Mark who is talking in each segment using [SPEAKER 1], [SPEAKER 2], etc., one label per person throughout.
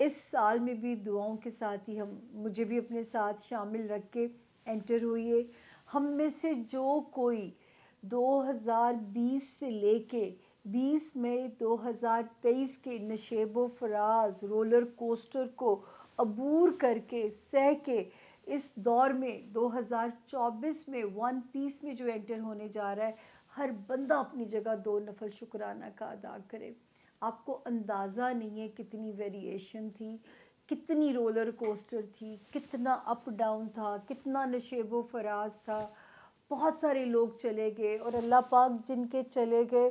[SPEAKER 1] اس سال میں بھی دعاؤں کے ساتھ ہی مجھے بھی اپنے ساتھ شامل رکھ کے انٹر ہوئیے. ہم میں سے جو کوئی 2020 سے لے کے 20 مئی 2023 کے نشیب و فراز رولر کوسٹر کو عبور کر کے سہ کے اس دور میں 2024 میں ون پیس میں جو انٹر ہونے جا رہا ہے، ہر بندہ اپنی جگہ 2 نفل شکرانہ کا ادا کرے. آپ کو اندازہ نہیں ہے کتنی ویریشن تھی، کتنی رولر کوسٹر تھی، کتنا اپ ڈاؤن تھا، کتنا نشیب و فراز تھا. بہت سارے لوگ چلے گئے، اور اللہ پاک جن کے چلے گئے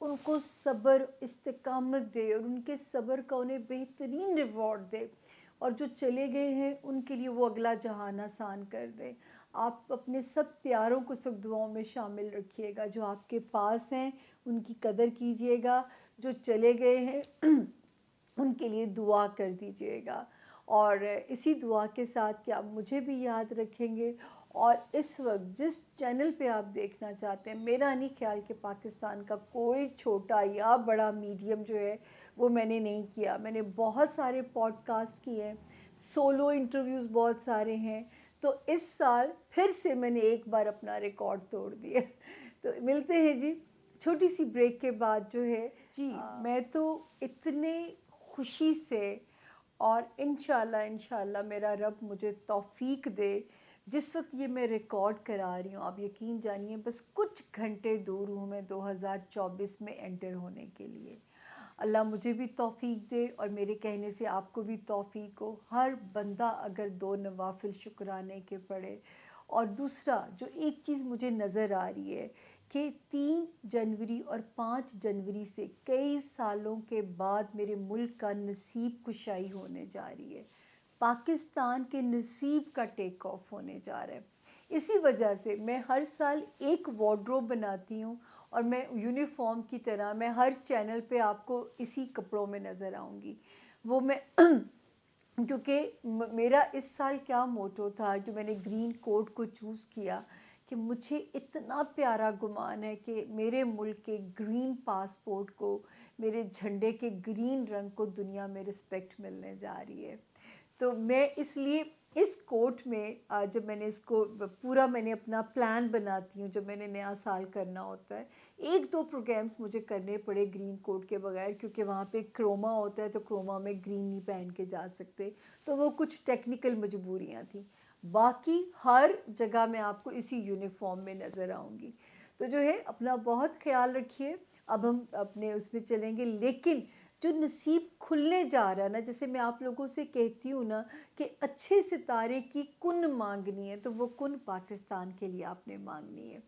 [SPEAKER 1] ان کو صبر استقامت دے، اور ان کے صبر کا انہیں بہترین ریوارڈ دے، اور جو چلے گئے ہیں ان کے لیے وہ اگلا جہان آسان کر دے. آپ اپنے سب پیاروں کو سکھ دعاؤں میں شامل رکھیے گا. جو آپ کے پاس ہیں ان کی قدر کیجیے گا، جو چلے گئے ہیں ان کے لیے دعا کر دیجیے گا. اور اسی دعا کے ساتھ کہ آپ مجھے بھی یاد رکھیں گے. اور اس وقت جس چینل پہ آپ دیکھنا چاہتے ہیں، میرا نہیں خیال کہ پاکستان کا کوئی چھوٹا یا بڑا میڈیم جو ہے وہ میں نے نہیں کیا. میں نے بہت سارے پوڈ کاسٹ کیے ہیں، سولو انٹرویوز بہت سارے ہیں. تو اس سال پھر سے میں نے ایک بار اپنا ریکارڈ توڑ دیا. تو ملتے ہیں جی چھوٹی سی بریک کے بعد جو ہے. جی میں تو اتنے خوشی سے، اور انشاءاللہ میرا رب مجھے توفیق دے، جس وقت یہ میں ریکارڈ کرا رہی ہوں، آپ یقین جانیے بس کچھ گھنٹے دور ہوں میں 2024 میں انٹر ہونے کے لیے. اللہ مجھے بھی توفیق دے، اور میرے کہنے سے آپ کو بھی توفیق ہو. ہر بندہ اگر 2 نوافل شکرانے کے پڑھے. اور دوسرا جو ایک چیز مجھے نظر آ رہی ہے کہ 3 جنوری اور 5 جنوری سے کئی سالوں کے بعد میرے ملک کا نصیب کشائی ہونے جا رہی ہے. پاکستان کے نصیب کا ٹیک آف ہونے جا رہا ہے. اسی وجہ سے میں ہر سال ایک وارڈروب بناتی ہوں، اور میں یونیفارم کی طرح میں ہر چینل پہ آپ کو اسی کپڑوں میں نظر آؤں گی. وہ میں کیونکہ میرا اس سال کیا موٹو تھا، جو میں نے گرین کوٹ کو چوز کیا، کہ مجھے اتنا پیارا گمان ہے کہ میرے ملک کے گرین پاسپورٹ کو، میرے جھنڈے کے گرین رنگ کو دنیا میں رسپیکٹ ملنے جا رہی ہے. تو میں اس لیے اس کوٹ میں جب میں نے اس کو پورا میں نے اپنا پلان بناتی ہوں، جب میں نے نیا سال کرنا ہوتا ہے، 1-2 پروگرامز مجھے کرنے پڑے گرین کوٹ کے بغیر، کیونکہ وہاں پہ کروما ہوتا ہے تو کروما میں گرین نہیں پہن کے جا سکتے. تو وہ کچھ ٹیکنیکل مجبوریاں تھیں. باقی ہر جگہ میں آپ کو اسی یونیفارم میں نظر آؤں گی. تو جو ہے اپنا بہت خیال رکھیے. اب ہم اپنے اس میں چلیں گے، لیکن جو نصیب کھلنے جا رہا ہے نا، جیسے میں آپ لوگوں سے کہتی ہوں نا کہ اچھے ستارے کی کن مانگنی ہے، تو وہ کن پاکستان کے لیے آپ نے مانگنی ہے.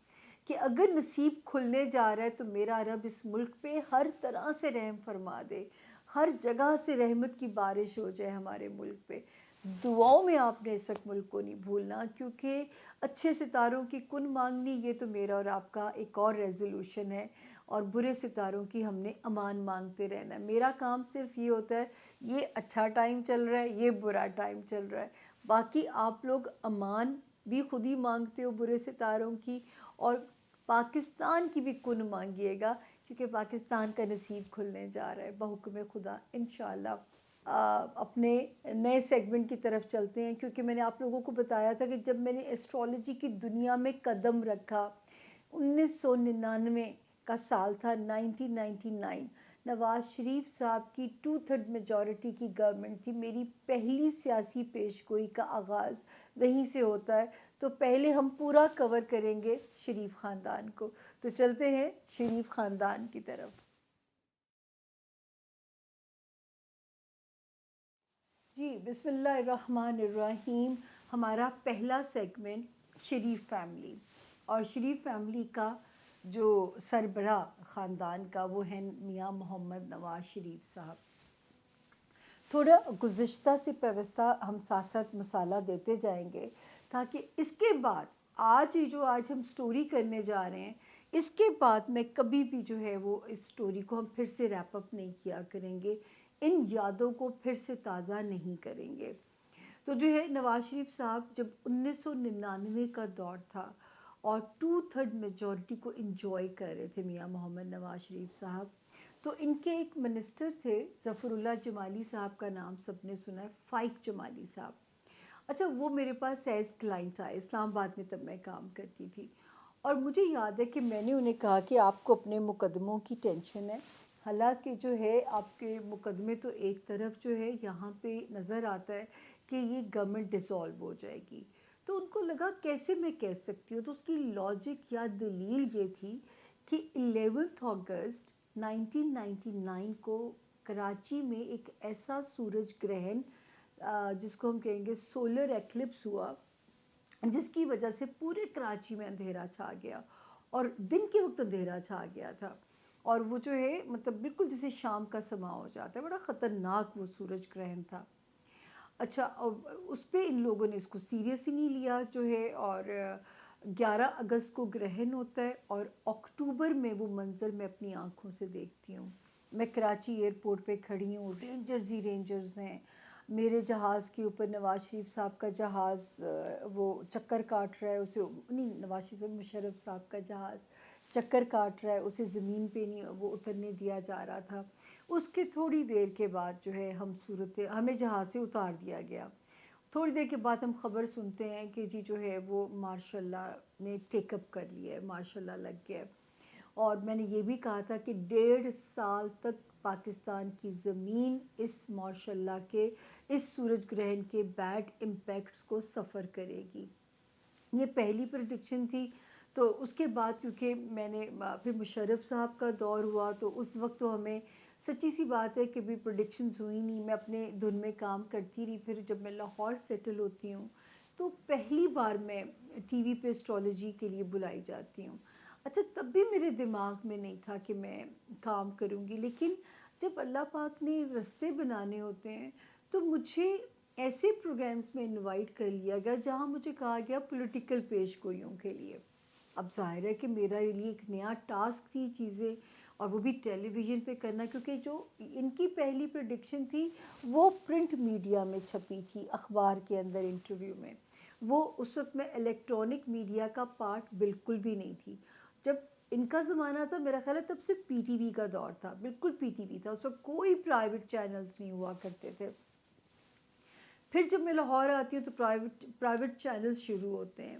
[SPEAKER 1] کہ اگر نصیب کھلنے جا رہا ہے تو میرا رب اس ملک پہ ہر طرح سے رحم فرما دے، ہر جگہ سے رحمت کی بارش ہو جائے ہمارے ملک پہ. دعاؤں میں آپ نے اس وقت ملک کو نہیں بھولنا، کیونکہ اچھے ستاروں کی کن مانگنی یہ تو میرا اور آپ کا ایک اور ریزولوشن ہے. اور برے ستاروں کی ہم نے امان مانگتے رہنا ہے. میرا کام صرف یہ ہوتا ہے، یہ اچھا ٹائم چل رہا ہے، یہ برا ٹائم چل رہا ہے. باقی آپ لوگ امان بھی خود ہی مانگتے ہو برے ستاروں کی، اور پاکستان کی بھی کن مانگیے گا، کیونکہ پاکستان کا نصیب کھلنے جا رہا ہے بحکم خدا انشاءاللہ. اپنے نئے سیگمنٹ کی طرف چلتے ہیں، کیونکہ میں نے آپ لوگوں کو بتایا تھا کہ جب میں نے ایسٹرالوجی کی دنیا میں قدم رکھا، 1999 کا سال تھا، 1999. نواز شریف صاحب کی 2/3 میجورٹی کی گورنمنٹ تھی. میری پہلی سیاسی پیش گوئی کا آغاز وہیں سے ہوتا ہے. تو پہلے ہم پورا کور کریں گے شریف خاندان کو. تو چلتے ہیں شریف خاندان کی طرف. جی بسم اللہ الرحمن الرحیم. ہمارا پہلا سیگمنٹ شریف فیملی، اور شریف فیملی کا جو سربراہ خاندان کا وہ ہیں میاں محمد نواز شریف صاحب. تھوڑا گزشتہ سے پیوستہ ہم ساتھ ساتھ مسالہ دیتے جائیں گے، تاکہ اس کے بعد آج ہم سٹوری کرنے جا رہے ہیں، اس کے بعد میں کبھی بھی جو ہے وہ اس سٹوری کو ہم پھر سے ریپ اپ نہیں کیا کریں گے، ان یادوں کو پھر سے تازہ نہیں کریں گے. تو جو ہے نواز شریف صاحب جب 1999 کا دور تھا اور 2/3 میجورٹی کو انجوائے کر رہے تھے میاں محمد نواز شریف صاحب، تو ان کے ایک منسٹر تھے ظفر اللہ جمالی صاحب کا نام سب نے سنا ہے، فائق جمالی صاحب. اچھا وہ میرے پاس ایز کلائنٹ آئے، اسلام آباد میں تب میں کام کرتی تھی، اور مجھے یاد ہے کہ میں نے انہیں کہا کہ آپ کو اپنے مقدموں کی ٹینشن ہے، حالانکہ جو ہے آپ کے مقدمے تو ایک طرف جو ہے یہاں پہ نظر آتا ہے کہ یہ گورنمنٹ ڈیزالو ہو جائے گی. تو ان کو لگا کیسے میں کہہ سکتی ہوں، تو اس کی لاجک یا دلیل یہ تھی کہ 11 اگست 1999 کو کراچی میں ایک ایسا سورج گرہن جس کو ہم کہیں گے سولر ایکلپس ہوا، جس کی وجہ سے پورے کراچی میں اندھیرا چھا گیا، اور دن کے وقت اندھیرا چھا گیا تھا، اور وہ جو ہے مطلب بالکل جیسے شام کا سما ہو جاتا ہے، بڑا خطرناک وہ سورج گرہن تھا. اچھا اس پہ ان لوگوں نے اس کو سیریس ہی نہیں لیا جو ہے، اور 11 اگست کو گرہن ہوتا ہے، اور اکتوبر میں وہ منظر میں اپنی آنکھوں سے دیکھتی ہوں. میں کراچی ایئرپورٹ پہ کھڑی ہوں، رینجرز ہی رینجرز ہیں، میرے جہاز کے اوپر نواز شریف صاحب کا جہاز وہ چکر کاٹ رہا ہے، اسے نہیں نواز شریف مشرف صاحب کا جہاز چکر کاٹ رہا ہے، اسے زمین پہ نہیں وہ اترنے دیا جا رہا تھا. اس کے تھوڑی دیر کے بعد جو ہے ہمیں جہاز سے اتار دیا گیا. تھوڑی دیر کے بعد ہم خبر سنتے ہیں کہ جی جو ہے وہ ماشاء اللہ نے ٹیک اپ کر لیا ہے، ماشاء اللہ لگ گیا ہے. اور میں نے یہ بھی کہا تھا کہ 1.5 سال تک پاکستان کی زمین اس ماشاء اللہ کے اس سورج گرہن کے بیڈ امپیکٹس کو سفر کرے گی. یہ پہلی پریڈکشن تھی. تو اس کے بعد کیونکہ میں نے پھر مشرف صاحب کا دور ہوا، تو اس وقت تو ہمیں سچی سی بات ہے کہ بھی پریڈکشنز ہوئی نہیں، میں اپنے دھن میں کام کرتی رہی. پھر جب میں لاہور سیٹل ہوتی ہوں تو پہلی بار میں ٹی وی پہ اسٹرالوجی کے لیے بلائی جاتی ہوں. اچھا تب بھی میرے دماغ میں نہیں تھا کہ میں کام کروں گی، لیکن جب اللہ پاک نے رستے بنانے ہوتے ہیں تو مجھے ایسے پروگرامز میں انوائٹ کر لیا گیا جہاں مجھے کہا گیا پولیٹیکل پیش گوئیوں کے لیے. اب ظاہر ہے کہ میرا لیے ایک نیا ٹاسک تھی چیزیں، اور وہ بھی ٹیلی ویژن پہ کرنا، کیونکہ جو ان کی پہلی پریڈکشن تھی وہ پرنٹ میڈیا میں چھپی تھی، اخبار کے اندر انٹرویو میں. وہ اس وقت میں الیکٹرانک میڈیا کا پارٹ بالکل بھی نہیں تھی. جب ان کا زمانہ تھا میرا خیال ہے تب سے پی ٹی وی کا دور تھا، بالکل پی ٹی وی تھا، اس وقت کوئی پرائیویٹ چینلز نہیں ہوا کرتے تھے. پھر جب میں لاہور آتی ہوں تو پرائیویٹ چینلز شروع ہوتے ہیں،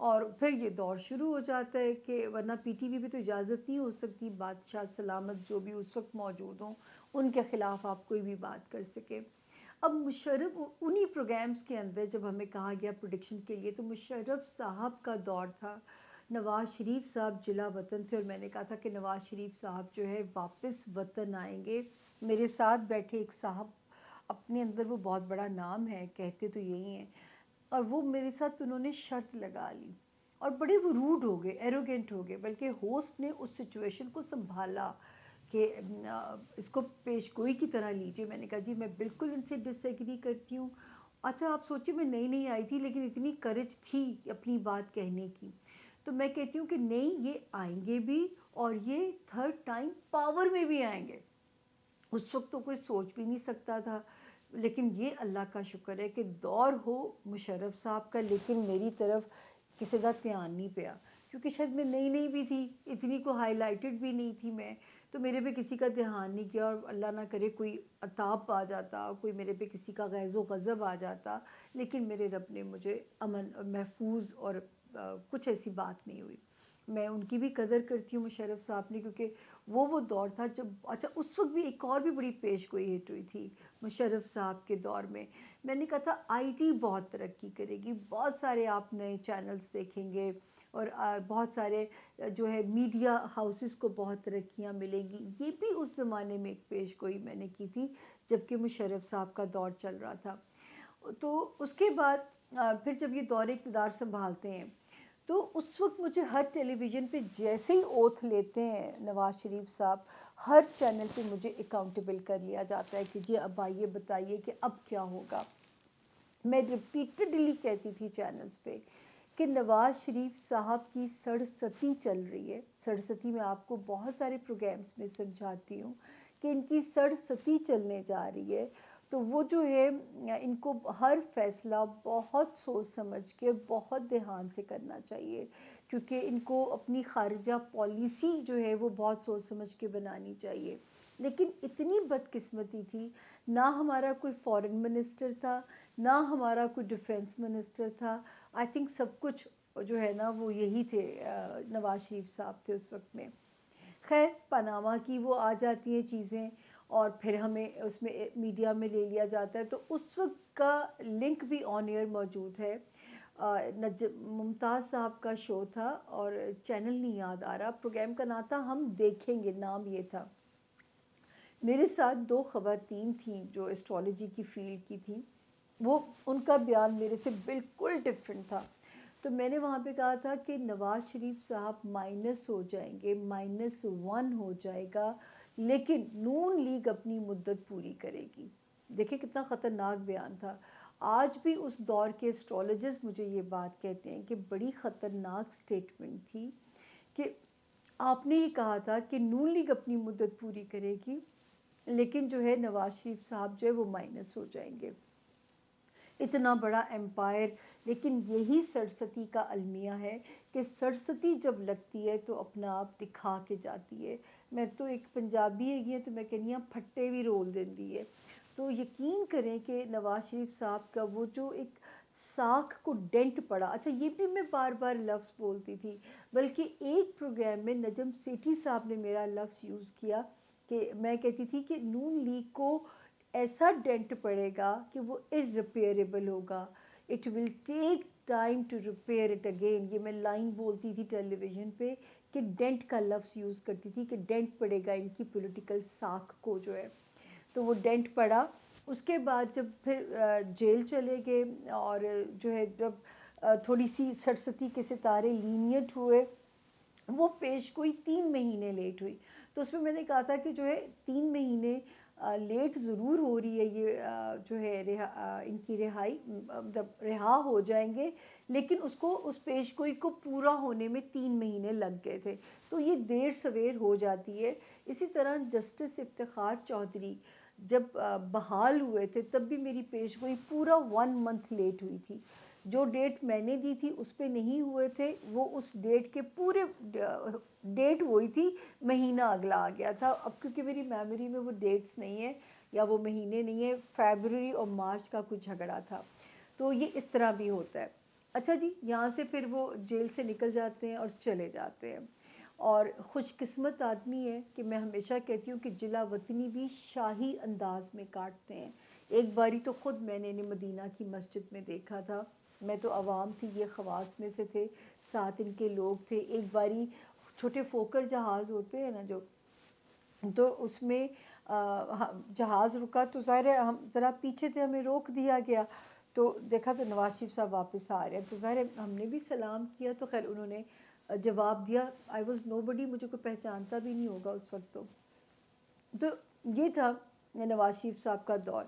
[SPEAKER 1] اور پھر یہ دور شروع ہو جاتا ہے کہ ورنہ پی ٹی وی پہ تو اجازت نہیں ہو سکتی بادشاہ سلامت جو بھی اس وقت موجود ہوں ان کے خلاف آپ کوئی بھی بات کر سکے. اب مشرف انہی پروگرامز کے اندر جب ہمیں کہا گیا پروڈکشن کے لیے، تو مشرف صاحب کا دور تھا، نواز شریف صاحب جلا وطن تھے، اور میں نے کہا تھا کہ نواز شریف صاحب جو ہے واپس وطن آئیں گے. میرے ساتھ بیٹھے ایک صاحب، اپنے اندر وہ بہت بڑا نام ہے، کہتے تو یہی ہیں، اور وہ میرے ساتھ انہوں نے شرط لگا لی، اور بڑے وہ روڈ ہو گئے، ایروگینٹ ہو گئے، بلکہ ہوسٹ نے اس سچویشن کو سنبھالا کہ اس کو پیش گوئی کی طرح لیجیے. میں نے کہا جی میں بالکل ان سے ڈس ایگری کرتی ہوں. اچھا آپ سوچیں میں نئی نئی آئی تھی لیکن اتنی کریج تھی اپنی بات کہنے کی. تو میں کہتی ہوں کہ نہیں یہ آئیں گے بھی، اور یہ تھرڈ ٹائم پاور میں بھی آئیں گے. اس وقت تو کوئی سوچ بھی نہیں سکتا تھا، لیکن یہ اللہ کا شکر ہے کہ دور ہو مشرف صاحب کا، لیکن میری طرف کسی کا دھیان نہیں پیا، کیونکہ شاید میں نئی نئی بھی تھی، اتنی کو ہائی لائٹڈ بھی نہیں تھی میں، تو میرے پہ کسی کا دھیان نہیں کیا، اور اللہ نہ کرے کوئی عطاب آ جاتا، کوئی میرے پہ کسی کا غیظ و غضب آ جاتا، لیکن میرے رب نے مجھے امن محفوظ، اور کچھ ایسی بات نہیں ہوئی. میں ان کی بھی قدر کرتی ہوں مشرف صاحب نے، کیونکہ وہ دور تھا جب اچھا اس وقت بھی ایک اور بھی بڑی پیش گوئی ہٹ ہوئی تھی مشرف صاحب کے دور میں. میں نے کہا تھا آئی ٹی بہت ترقی کرے گی، بہت سارے آپ نئے چینلز دیکھیں گے، اور بہت سارے جو ہے میڈیا ہاؤسز کو بہت ترقیاں ملیں گی. یہ بھی اس زمانے میں ایک پیش گوئی میں نے کی تھی جب کہ مشرف صاحب کا دور چل رہا تھا. تو اس کے بعد پھر جب یہ دور اقتدار سنبھالتے ہیں تو اس وقت مجھے ہر ٹیلی ویژن پہ جیسے ہی اوتھ لیتے ہیں نواز شریف صاحب، ہر چینل پہ مجھے اکاؤنٹیبل کر لیا جاتا ہے کہ جی اب آئیے بتائیے کہ اب کیا ہوگا. میں ریپیٹڈلی کہتی تھی چینلز پہ کہ نواز شریف صاحب کی سڑستی چل رہی ہے. سڑستی میں آپ کو بہت سارے پروگرامز میں سمجھاتی ہوں کہ ان کی سڑستی چلنے جا رہی ہے. تو وہ جو ہے ان کو ہر فیصلہ بہت سوچ سمجھ کے بہت دھیان سے کرنا چاہیے، کیونکہ ان کو اپنی خارجہ پالیسی جو ہے وہ بہت سوچ سمجھ کے بنانی چاہیے. لیکن اتنی بدقسمتی تھی، نہ ہمارا کوئی فورن منسٹر تھا، نہ ہمارا کوئی ڈیفینس منسٹر تھا. آئی تھنک سب کچھ جو ہے نا وہ یہی تھے، نواز شریف صاحب تھے اس وقت میں. خیر پاناما کی وہ آ جاتی ہیں چیزیں اور پھر ہمیں اس میں میڈیا میں لے لیا جاتا ہے. تو اس وقت کا لنک بھی آن ایئر موجود ہے. ممتاز صاحب کا شو تھا اور چینل نہیں یاد آ رہا، پروگرام کا نام تھا ہم دیکھیں گے، نام یہ تھا. میرے ساتھ 2 خواتین تھیں جو اسٹرالوجی کی فیلڈ کی تھیں، وہ ان کا بیان میرے سے بالکل ڈفرینٹ تھا. تو میں نے وہاں پہ کہا تھا کہ نواز شریف صاحب مائنس ہو جائیں گے، -1 ہو جائے گا، لیکن نون لیگ اپنی مدت پوری کرے گی. دیکھیں کتنا خطرناک بیان تھا. آج بھی اس دور کے اسٹرالوجسٹ مجھے یہ بات کہتے ہیں کہ بڑی خطرناک سٹیٹمنٹ تھی کہ آپ نے یہ کہا تھا کہ نون لیگ اپنی مدت پوری کرے گی، لیکن جو ہے نواز شریف صاحب جو ہے وہ مائنس ہو جائیں گے. اتنا بڑا ایمپائر، لیکن یہی سرستی کا المیہ ہے کہ سرستی جب لگتی ہے تو اپنا آپ دکھا کے جاتی ہے. میں تو ایک پنجابی ہے تو میں کہنی ہوں پھٹے بھی رول دیندی ہے. تو یقین کریں کہ نواز شریف صاحب کا وہ جو ایک ساکھ کو ڈینٹ پڑا. اچھا یہ بھی میں بار بار لفظ بولتی تھی، بلکہ ایک پروگرام میں نجم سیٹھی صاحب نے میرا لفظ یوز کیا کہ میں کہتی تھی کہ نون لیگ کو ایسا ڈینٹ پڑے گا کہ وہ irreparable ہوگا. It will take time to repair it again. یہ میں لائن بولتی تھی ٹیلی ویژن پہ کہ ڈینٹ کا لفظ یوز کرتی تھی کہ ڈینٹ پڑے گا ان کی پولیٹیکل ساکھ کو جو ہے. تو وہ ڈینٹ پڑا. اس کے بعد جب پھر جیل چلے گئے اور جو ہے جب تھوڑی سی سرستی کے ستارے لینیٹ ہوئے، وہ پیش گوئی 3 مہینے لیٹ ہوئی. تو اس میں میں نے کہا تھا کہ جو ہے 3 مہینے لیٹ ضرور ہو رہی ہے، یہ جو ہے ان کی رہائی مطلب رہا ہو جائیں گے، لیکن اس پیش گوئی کو پورا ہونے میں 3 مہینے لگ گئے تھے. تو یہ دیر سویر ہو جاتی ہے. اسی طرح جسٹس افتخار چودھری جب بحال ہوئے تھے تب بھی میری پیش گوئی پورا 1 منتھ لیٹ ہوئی تھی. جو ڈیٹ میں نے دی تھی اس پہ نہیں ہوئے تھے، وہ اس ڈیٹ کے پورے ڈیٹ وہی تھی، مہینہ اگلا آ گیا تھا. اب کیونکہ میری میموری میں وہ ڈیٹس نہیں ہیں یا وہ مہینے نہیں ہیں، فیبرری اور مارچ کا کچھ جھگڑا تھا. تو یہ اس طرح بھی ہوتا ہے. اچھا جی، یہاں سے پھر وہ جیل سے نکل جاتے ہیں اور چلے جاتے ہیں. اور خوش قسمت آدمی ہے کہ میں ہمیشہ کہتی ہوں کہ جلا وطنی بھی شاہی انداز میں کاٹتے ہیں. ایک باری تو خود میں نے مدینہ کی مسجد میں دیکھا تھا. میں تو عوام تھی، یہ خواص میں سے تھے، ساتھ ان کے لوگ تھے. ایک باری چھوٹے فوکر جہاز ہوتے ہیں نا جو، تو اس میں جہاز رکا تو ظاہر ہے ہم ذرا پیچھے تھے، ہمیں روک دیا گیا. تو دیکھا تو نواز شریف صاحب واپس آ رہے ہیں، تو ظاہر ہے ہم نے بھی سلام کیا. تو خیر انہوں نے جواب دیا. آئی واز نو بڈی، مجھے کوئی پہچانتا بھی نہیں ہوگا اس وقت. تو یہ تھا نواز شریف صاحب کا دور.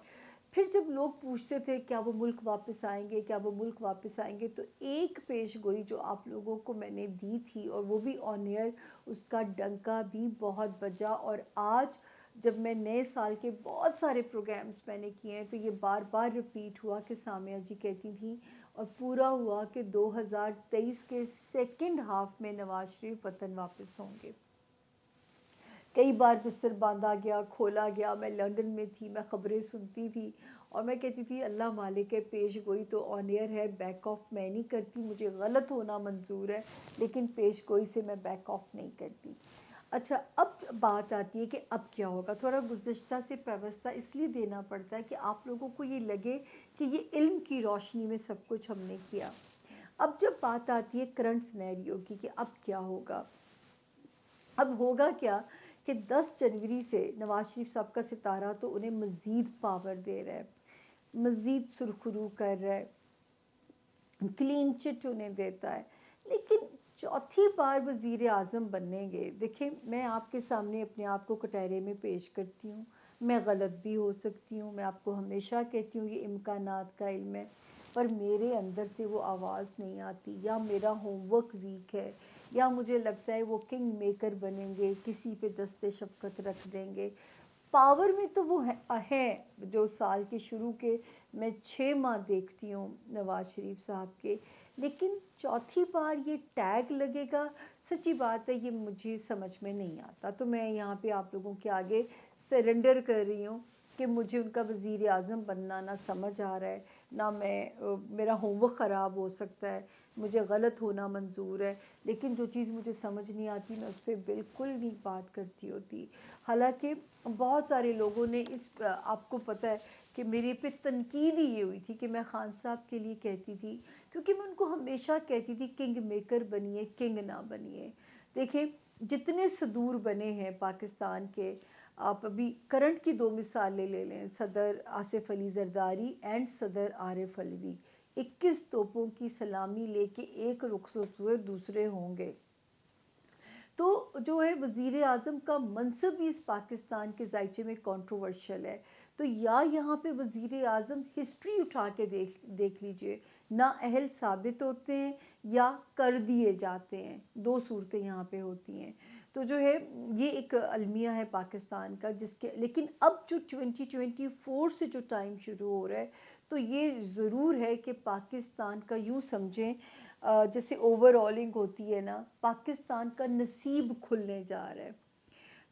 [SPEAKER 1] پھر جب لوگ پوچھتے تھے کیا وہ ملک واپس آئیں گے، کیا وہ ملک واپس آئیں گے، تو ایک پیش گوئی جو آپ لوگوں کو میں نے دی تھی اور وہ بھی آن ایئر، اس کا ڈنکا بھی بہت بجا. اور آج جب میں نئے سال کے بہت سارے پروگرامز میں نے کیے ہیں تو یہ بار بار ریپیٹ ہوا کہ سامیہ جی کہتی تھیں اور پورا ہوا کہ 2023 کے سیکنڈ ہاف میں نواز شریف وطن واپس ہوں گے. کئی بار بستر باندھا گیا، کھولا گیا. میں لندن میں تھی، میں خبریں سنتی تھی اور میں کہتی تھی اللہ مالک ہے، پیش گوئی تو آن ایئر ہے، بیک آف میں نہیں کرتی. مجھے غلط ہونا منظور ہے لیکن پیش گوئی سے میں بیک آف نہیں کرتی. اچھا اب بات آتی ہے کہ اب کیا ہوگا. تھوڑا گزشتہ سے پیوستہ اس لیے دینا پڑتا ہے کہ آپ لوگوں کو یہ لگے کہ یہ علم کی روشنی میں سب کچھ ہم نے کیا. اب جب بات آتی ہے کرنٹ سینیریو کی کہ اب کیا ہوگا، اب ہوگا کیا کہ 10 جنوری سے نواز شریف صاحب کا ستارہ تو انہیں مزید پاور دے رہا ہے، مزید سرخرو کر رہا ہے، کلین چٹ انہیں دیتا ہے. لیکن چوتھی بار وزیر اعظم بنیں گے. دیکھیں میں آپ کے سامنے اپنے آپ کو کٹہرے میں پیش کرتی ہوں، میں غلط بھی ہو سکتی ہوں. میں آپ کو ہمیشہ کہتی ہوں یہ امکانات کا علم ہے، پر میرے اندر سے وہ آواز نہیں آتی، یا میرا ہوم ورک ویک ہے، یا مجھے لگتا ہے وہ کنگ میکر بنیں گے، کسی پہ دست شفقت رکھ دیں گے. پاور میں تو وہ ہیں جو سال کے شروع کے میں 6 ماہ دیکھتی ہوں نواز شریف صاحب کے، لیکن چوتھی بار یہ ٹیگ لگے گا. سچی بات ہے یہ مجھے سمجھ میں نہیں آتا. تو میں یہاں پہ آپ لوگوں کے آگے سرنڈر کر رہی ہوں کہ مجھے ان کا وزیر اعظم بننا نہ سمجھ آ رہا ہے، نہ میرا ہوم ورک خراب ہو سکتا ہے، مجھے غلط ہونا منظور ہے، لیکن جو چیز مجھے سمجھ نہیں آتی میں اس پہ بالکل نہیں بات کرتی ہوتی۔ حالانکہ بہت سارے لوگوں نے آپ کو پتہ ہے کہ میرے پہ تنقید ہی یہ ہوئی تھی کہ میں خان صاحب کے لیے کہتی تھی، کیونکہ میں ان کو ہمیشہ کہتی تھی کنگ میکر بنیے، کنگ نہ بنیے۔ دیکھیں جتنے صدور بنے ہیں پاکستان کے، آپ ابھی کرنٹ کی 2 مثالیں لے لیں، صدر آصف علی زرداری اینڈ صدر عارف علوی، 21 توپوں کی سلامی لے کے ایک رخصت ہوئے، دوسرے ہوں گے۔ تو جو ہے وزیر اعظم کا منصب بھی اس پاکستان کے ذائچے میں کنٹروورشل ہے۔ تو یا یہاں پہ وزیر اعظم ہسٹری اٹھا کے دیکھ لیجئے، نااہل ثابت ہوتے ہیں یا کر دیے جاتے ہیں، 2 صورتیں یہاں پہ ہوتی ہیں۔ تو جو ہے یہ ایک المیہ ہے پاکستان کا، جس کے لیکن اب جو 2024 سے جو ٹائم شروع ہو رہا ہے تو یہ ضرور ہے کہ پاکستان کا یوں سمجھیں جیسے اوور آلنگ ہوتی ہے نا، پاکستان کا نصیب کھلنے جا رہا ہے۔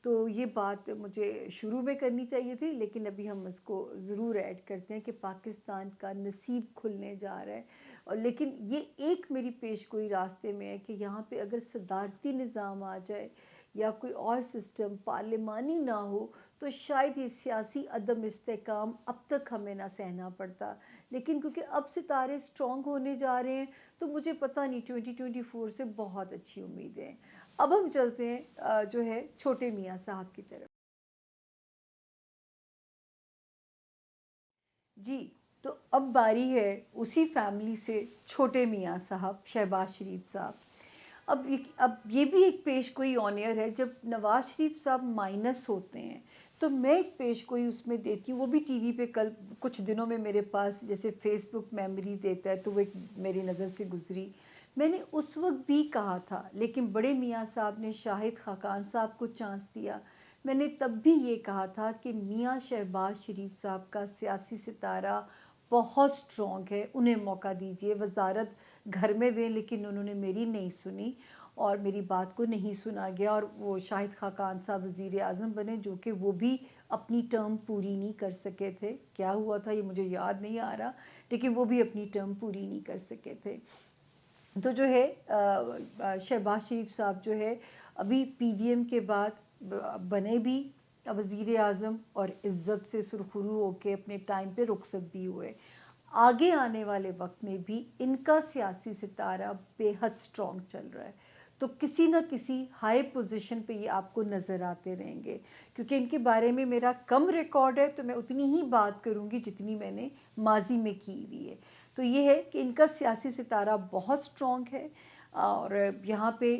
[SPEAKER 1] تو یہ بات مجھے شروع میں کرنی چاہیے تھی، لیکن ابھی ہم اس کو ضرور ایڈ کرتے ہیں کہ پاکستان کا نصیب کھلنے جا رہا ہے۔ اور لیکن یہ ایک میری پیش گوئی راستے میں ہے کہ یہاں پہ اگر صدارتی نظام آ جائے یا کوئی اور سسٹم پارلیمانی نہ ہو تو شاید یہ سیاسی عدم استحکام اب تک ہمیں نہ سہنا پڑتا، لیکن کیونکہ اب ستارے سٹرونگ ہونے جا رہے ہیں تو مجھے پتہ نہیں 2024 سے بہت اچھی امیدیں ہیں۔ اب ہم چلتے ہیں جو ہے چھوٹے میاں صاحب کی طرف۔ جی، تو اب باری ہے اسی فیملی سے چھوٹے میاں صاحب، شہباز شریف صاحب۔ اب یہ بھی ایک پیش گوئی آنر ہے، جب نواز شریف صاحب مائنس ہوتے ہیں تو میں ایک پیش گوئی اس میں دیتی ہوں، وہ بھی ٹی وی پہ کل کچھ دنوں میں میرے پاس جیسے فیس بک میموری دیتا ہے تو وہ ایک میری نظر سے گزری۔ میں نے اس وقت بھی کہا تھا، لیکن بڑے میاں صاحب نے شاہد خاقان صاحب کو چانس دیا۔ میں نے تب بھی یہ کہا تھا کہ میاں شہباز شریف صاحب کا سیاسی ستارہ بہت سٹرونگ ہے، انہیں موقع دیجیے، وزارت گھر میں دیں، لیکن انہوں نے میری نہیں سنی اور میری بات کو نہیں سنا گیا، اور وہ شاہد خاقان صاحب وزیر اعظم بنے، جو کہ وہ بھی اپنی ٹرم پوری نہیں کر سکے تھے۔ کیا ہوا تھا یہ مجھے یاد نہیں آ رہا، لیکن وہ بھی اپنی ٹرم پوری نہیں کر سکے تھے۔ تو جو ہے شہباز شریف صاحب جو ہے ابھی پی ڈی ایم کے بعد بنے بھی وزیر اعظم اور عزت سے سرخرو ہو کے اپنے ٹائم پہ رخصت بھی ہوئے۔ آگے آنے والے وقت میں بھی ان کا سیاسی ستارہ بے حد سٹرونگ چل رہا ہے، تو کسی نہ کسی ہائی پوزیشن پہ یہ آپ کو نظر آتے رہیں گے۔ کیونکہ ان کے بارے میں میرا کم ریکارڈ ہے تو میں اتنی ہی بات کروں گی جتنی میں نے ماضی میں کی ہوئی ہے۔ تو یہ ہے کہ ان کا سیاسی ستارہ بہت سٹرونگ ہے، اور یہاں پہ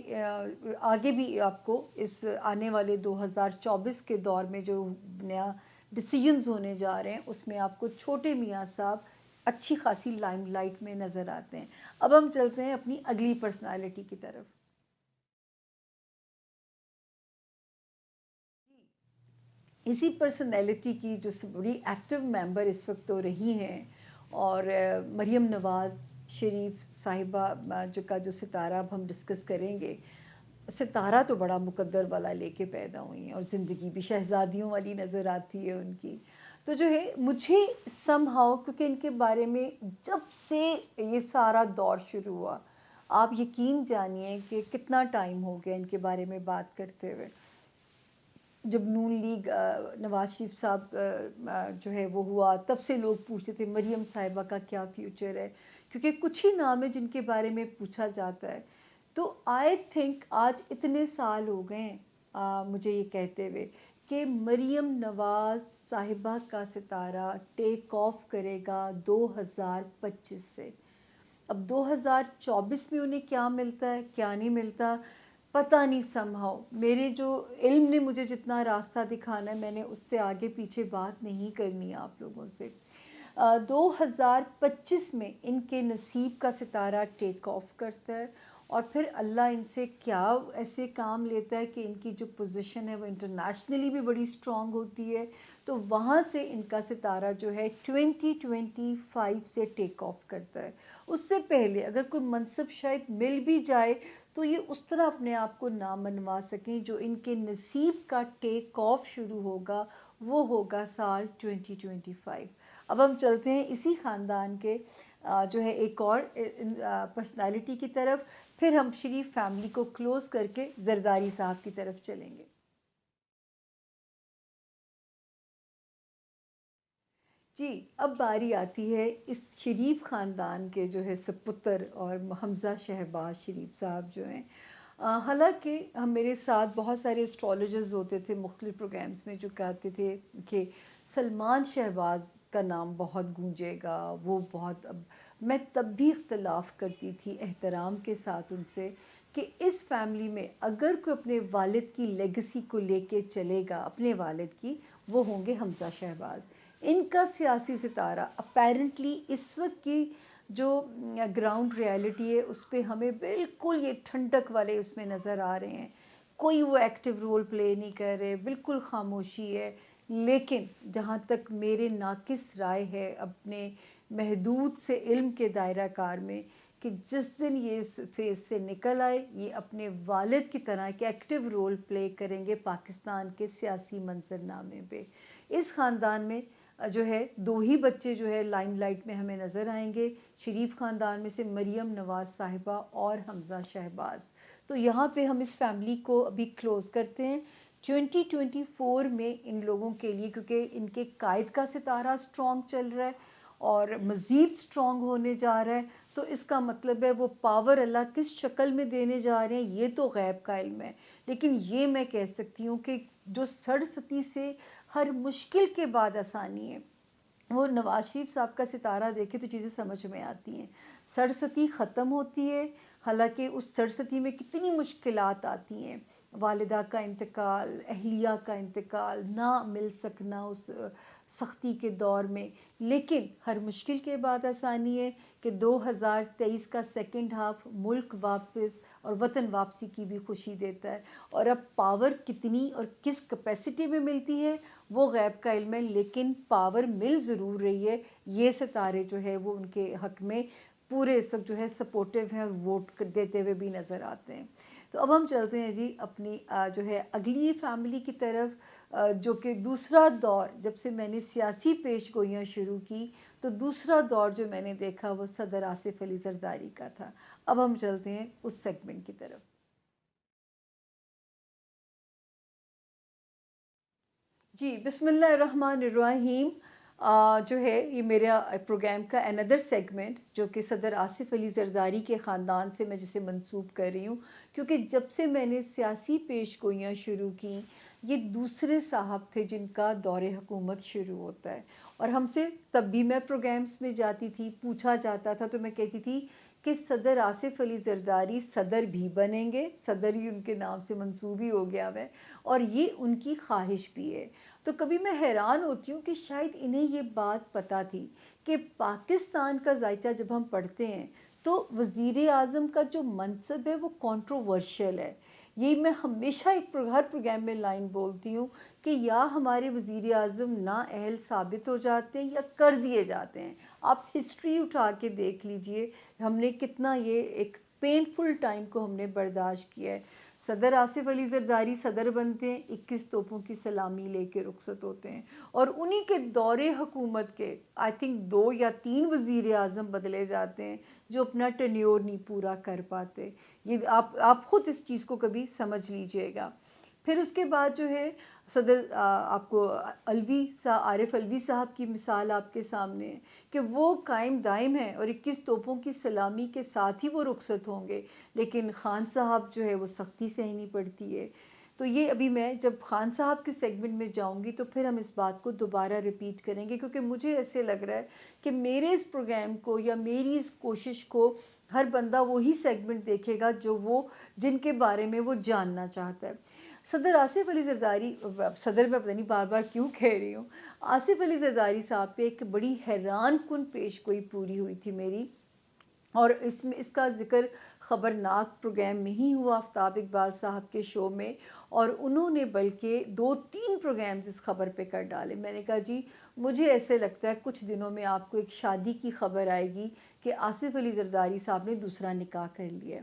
[SPEAKER 1] آگے بھی آپ کو اس آنے والے 2024 کے دور میں جو نیا ڈیسیجنز ہونے جا رہے ہیں اس میں آپ کو چھوٹے میاں صاحب اچھی خاصی لائم لائٹ میں نظر آتے ہیں۔ اب ہم چلتے ہیں اپنی اگلی پرسنالٹی کی طرف۔ اسی پرسنالٹی کی جو بڑی ایکٹیو ممبر اس وقت تو رہی ہیں، اور مریم نواز شریف صاحبہ جو ستارہ اب ہم ڈسکس کریں گے، ستارہ تو بڑا مقدر والا لے کے پیدا ہوئی ہیں، اور زندگی بھی شہزادیوں والی نظر آتی ہے ان کی۔ تو جو ہے مجھے سم ہاؤ، کیونکہ ان کے بارے میں جب سے یہ سارا دور شروع ہوا، آپ یقین جانیے کہ کتنا ٹائم ہو گیا ان کے بارے میں بات کرتے ہوئے۔ جب نون لیگ نواز شریف صاحب جو ہے وہ ہوا، تب سے لوگ پوچھتے تھے مریم صاحبہ کا کیا فیوچر ہے، کیونکہ کچھ ہی نام ہے جن کے بارے میں پوچھا جاتا ہے۔ تو آئی تھنک آج اتنے سال ہو گئے ہیں مجھے یہ کہتے ہوئے کہ مریم نواز صاحبہ کا ستارہ ٹیک آف کرے گا 2025 سے۔ اب 2024 میں انہیں کیا ملتا ہے کیا نہیں ملتا پتہ نہیں، سم ہاؤ میرے جو علم نے مجھے جتنا راستہ دکھانا ہے میں نے اس سے آگے پیچھے بات نہیں کرنی ہے آپ لوگوں سے۔ 2025 میں ان کے نصیب کا ستارہ ٹیک آف کرتا ہے، اور پھر اللہ ان سے کیا ایسے کام لیتا ہے کہ ان کی جو پوزیشن ہے وہ انٹرنیشنلی بھی بڑی سٹرونگ ہوتی ہے، تو وہاں سے ان کا ستارہ جو ہے 2025 سے ٹیک آف کرتا ہے۔ اس سے پہلے اگر کوئی منصب شاید مل بھی جائے تو یہ اس طرح اپنے آپ کو نہ منوا سکیں. جو ان کے نصیب کا ٹیک آف شروع ہوگا وہ ہوگا سال 2025. اب ہم چلتے ہیں اسی خاندان کے جو ہے ایک اور پرسنالٹی کی طرف، پھر ہم شریف فیملی کو کلوز کر کے زرداری صاحب کی طرف چلیں گے. جی، اب باری آتی ہے اس شریف خاندان کے جو ہے سپتر اور حمزہ شہباز شریف صاحب جو ہیں. حالانکہ میرے ساتھ بہت سارے اسٹرالوجرز ہوتے تھے مختلف پروگرامز میں جو کہتے تھے کہ سلمان شہباز کا نام بہت گونجے گا، وہ بہت. اب میں تب بھی اختلاف کرتی تھی احترام کے ساتھ ان سے کہ اس فیملی میں اگر کوئی اپنے والد کی لیگسی کو لے کے چلے گا، اپنے والد کی، وہ ہوں گے حمزہ شہباز. ان کا سیاسی ستارہ اپیرنٹلی اس وقت کی جو گراؤنڈ ریالٹی ہے اس پہ ہمیں بالکل یہ ٹھنڈک والے اس میں نظر آ رہے ہیں. کوئی وہ ایکٹیو رول پلے نہیں کر رہے، بالکل خاموشی ہے. لیکن جہاں تک میرے ناقص رائے ہے اپنے محدود سے علم کے دائرہ کار میں، کہ جس دن یہ اس فیز سے نکل آئے یہ اپنے والد کی طرح ایک ایکٹیو رول پلے کریں گے پاکستان کے سیاسی منظرنامے پہ. اس خاندان میں جو ہے دو ہی بچے جو ہے لائم لائٹ میں ہمیں نظر آئیں گے، شریف خاندان میں سے مریم نواز صاحبہ اور حمزہ شہباز. تو یہاں پہ ہم اس فیملی کو ابھی کلوز کرتے ہیں. 2024 میں ان لوگوں کے لیے، کیونکہ ان کے قائد کا ستارہ سٹرونگ چل رہا ہے اور مزید سٹرونگ ہونے جا رہا ہے، تو اس کا مطلب ہے وہ پاور اللہ کس شکل میں دینے جا رہے ہیں یہ تو غیب کا علم ہے. لیکن یہ میں کہہ سکتی ہوں کہ جو سڑستی سے ہر مشکل کے بعد آسانی ہے، وہ نواز شریف صاحب کا ستارہ دیکھے تو چیزیں سمجھ میں آتی ہیں. سڑستی ختم ہوتی ہے، حالانکہ اس سڑستی میں کتنی مشکلات آتی ہیں. والدہ کا انتقال، اہلیہ کا انتقال، نہ مل سکنا اس سختی کے دور میں، لیکن ہر مشکل کے بعد آسانی ہے. کہ 2023 کا سیکنڈ ہاف ملک واپس اور وطن واپسی کی بھی خوشی دیتا ہے. اور اب پاور کتنی اور کس کیپیسٹی میں ملتی ہے وہ غیب کا علم ہے، لیکن پاور مل ضرور رہی ہے. یہ ستارے جو ہے وہ ان کے حق میں پورے اس وقت جو ہے سپورٹیو ہیں اور ووٹ دیتے ہوئے بھی نظر آتے ہیں. تو اب ہم چلتے ہیں جی اپنی جو ہے اگلی فیملی کی طرف، جو کہ دوسرا دور، جب سے میں نے سیاسی پیش گوئیاں شروع کی تو دوسرا دور جو میں نے دیکھا وہ صدر آصف علی زرداری کا تھا. اب ہم چلتے ہیں اس سیگمنٹ کی طرف. جی، بسم اللہ الرحمن الرحیم. جو ہے یہ میرا پروگرام کا اندر سیگمنٹ جو کہ صدر آصف علی زرداری کے خاندان سے میں جسے منسوب کر رہی ہوں، کیونکہ جب سے میں نے سیاسی پیش گوئیاں شروع کی یہ دوسرے صاحب تھے جن کا دور حکومت شروع ہوتا ہے. اور ہم سے تب بھی میں پروگرامز میں جاتی تھی، پوچھا جاتا تھا تو میں کہتی تھی کہ صدر آصف علی زرداری صدر بھی بنیں گے، صدر ہی ان کے نام سے منسوب ہی ہو گیا ہے اور یہ ان کی خواہش بھی ہے. تو کبھی میں حیران ہوتی ہوں کہ شاید انہیں یہ بات پتہ تھی کہ پاکستان کا ذائچہ جب ہم پڑھتے ہیں تو وزیر اعظم کا جو منصب ہے وہ کنٹروورشل ہے. یہی میں ہمیشہ ہر پروگرام میں لائن بولتی ہوں کہ یا ہمارے وزیر اعظم نااہل ثابت ہو جاتے ہیں یا کر دیے جاتے ہیں. آپ ہسٹری اٹھا کے دیکھ لیجئے ہم نے کتنا یہ ایک پینفل ٹائم کو ہم نے برداشت کیا ہے. صدر آصف علی زرداری صدر بنتے ہیں، 21 توپوں کی سلامی لے کے رخصت ہوتے ہیں اور انہی کے دور حکومت کے آئی تھنک 2 یا 3 وزیر اعظم بدلے جاتے ہیں جو اپنا ٹینیور نہیں پورا کر پاتے. یہ آپ خود اس چیز کو کبھی سمجھ لیجئے گا. پھر اس کے بعد جو ہے صدر آپ کو عارف الوی صاحب کی مثال آپ کے سامنے ہے کہ وہ قائم دائم ہیں اور 21 توپوں کی سلامی کے ساتھ ہی وہ رخصت ہوں گے، لیکن خان صاحب جو ہے وہ سختی سہنی پڑتی ہے. تو یہ ابھی میں جب خان صاحب کے سیگمنٹ میں جاؤں گی تو پھر ہم اس بات کو دوبارہ ریپیٹ کریں گے، کیونکہ مجھے ایسے لگ رہا ہے کہ میرے اس پروگرام کو یا میری اس کوشش کو ہر بندہ وہی سیگمنٹ دیکھے گا جن کے بارے میں وہ جاننا چاہتا ہے. صدر آصف علی زرداری، صدر میں پتہ نہیں بار بار کیوں کہہ رہی ہوں، آصف علی زرداری صاحب پہ ایک بڑی حیران کن پیش گوئی پوری ہوئی تھی میری، اور اس کا ذکر خبرناک پروگرام میں ہی ہوا آفتاب اقبال صاحب کے شو میں، اور انہوں نے بلکہ 2-3 پروگرامز اس خبر پہ کر ڈالے. میں نے کہا جی مجھے ایسے لگتا ہے کچھ دنوں میں آپ کو ایک شادی کی خبر آئے گی کہ آصف علی زرداری صاحب نے دوسرا نکاح کر لیا ہے.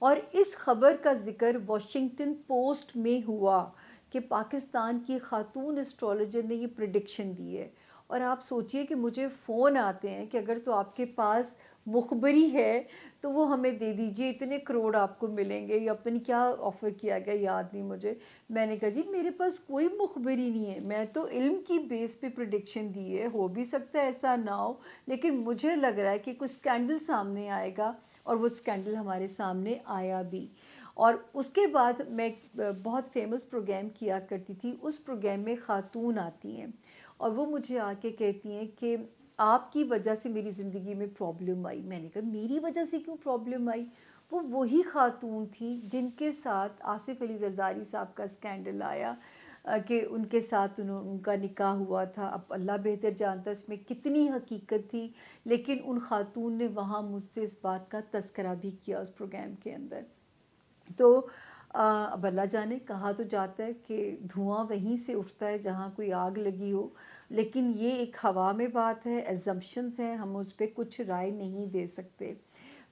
[SPEAKER 1] اور اس خبر کا ذکر واشنگٹن پوسٹ میں ہوا کہ پاکستان کی خاتون اسٹرالوجر نے یہ پریڈکشن دی ہے. اور آپ سوچئے کہ مجھے فون آتے ہیں کہ اگر تو آپ کے پاس مخبری ہے تو وہ ہمیں دے دیجئے، اتنے کروڑ آپ کو ملیں گے، یا اپنی کیا آفر کیا گیا یاد نہیں مجھے. میں نے کہا جی میرے پاس کوئی مخبری نہیں ہے، میں تو علم کی بیس پہ پریڈکشن دی ہے، ہو بھی سکتا ہے ایسا نہ ہو، لیکن مجھے لگ رہا ہے کہ کوئی اسکینڈل سامنے آئے گا. اور وہ اسکینڈل ہمارے سامنے آیا بھی. اور اس کے بعد میں بہت فیمس پروگرام کیا کرتی تھی، اس پروگرام میں خاتون آتی ہیں اور وہ مجھے آ کے کہتی ہیں کہ آپ کی وجہ سے میری زندگی میں پرابلم آئی. میں نے کہا میری وجہ سے کیوں پرابلم آئی؟ وہ وہی خاتون تھی جن کے ساتھ آصف علی زرداری صاحب کا اسکینڈل آیا کہ ان کے ساتھ ان کا نکاح ہوا تھا. اب اللہ بہتر جانتا ہے اس میں کتنی حقیقت تھی، لیکن ان خاتون نے وہاں مجھ سے اس بات کا تذکرہ بھی کیا اس پروگرام کے اندر. تو اب اللہ جانے، کہا تو جاتا ہے کہ دھواں وہیں سے اٹھتا ہے جہاں کوئی آگ لگی ہو، لیکن یہ ایک ہوا میں بات ہے، ایزمپشنز ہیں، ہم اس پہ کچھ رائے نہیں دے سکتے.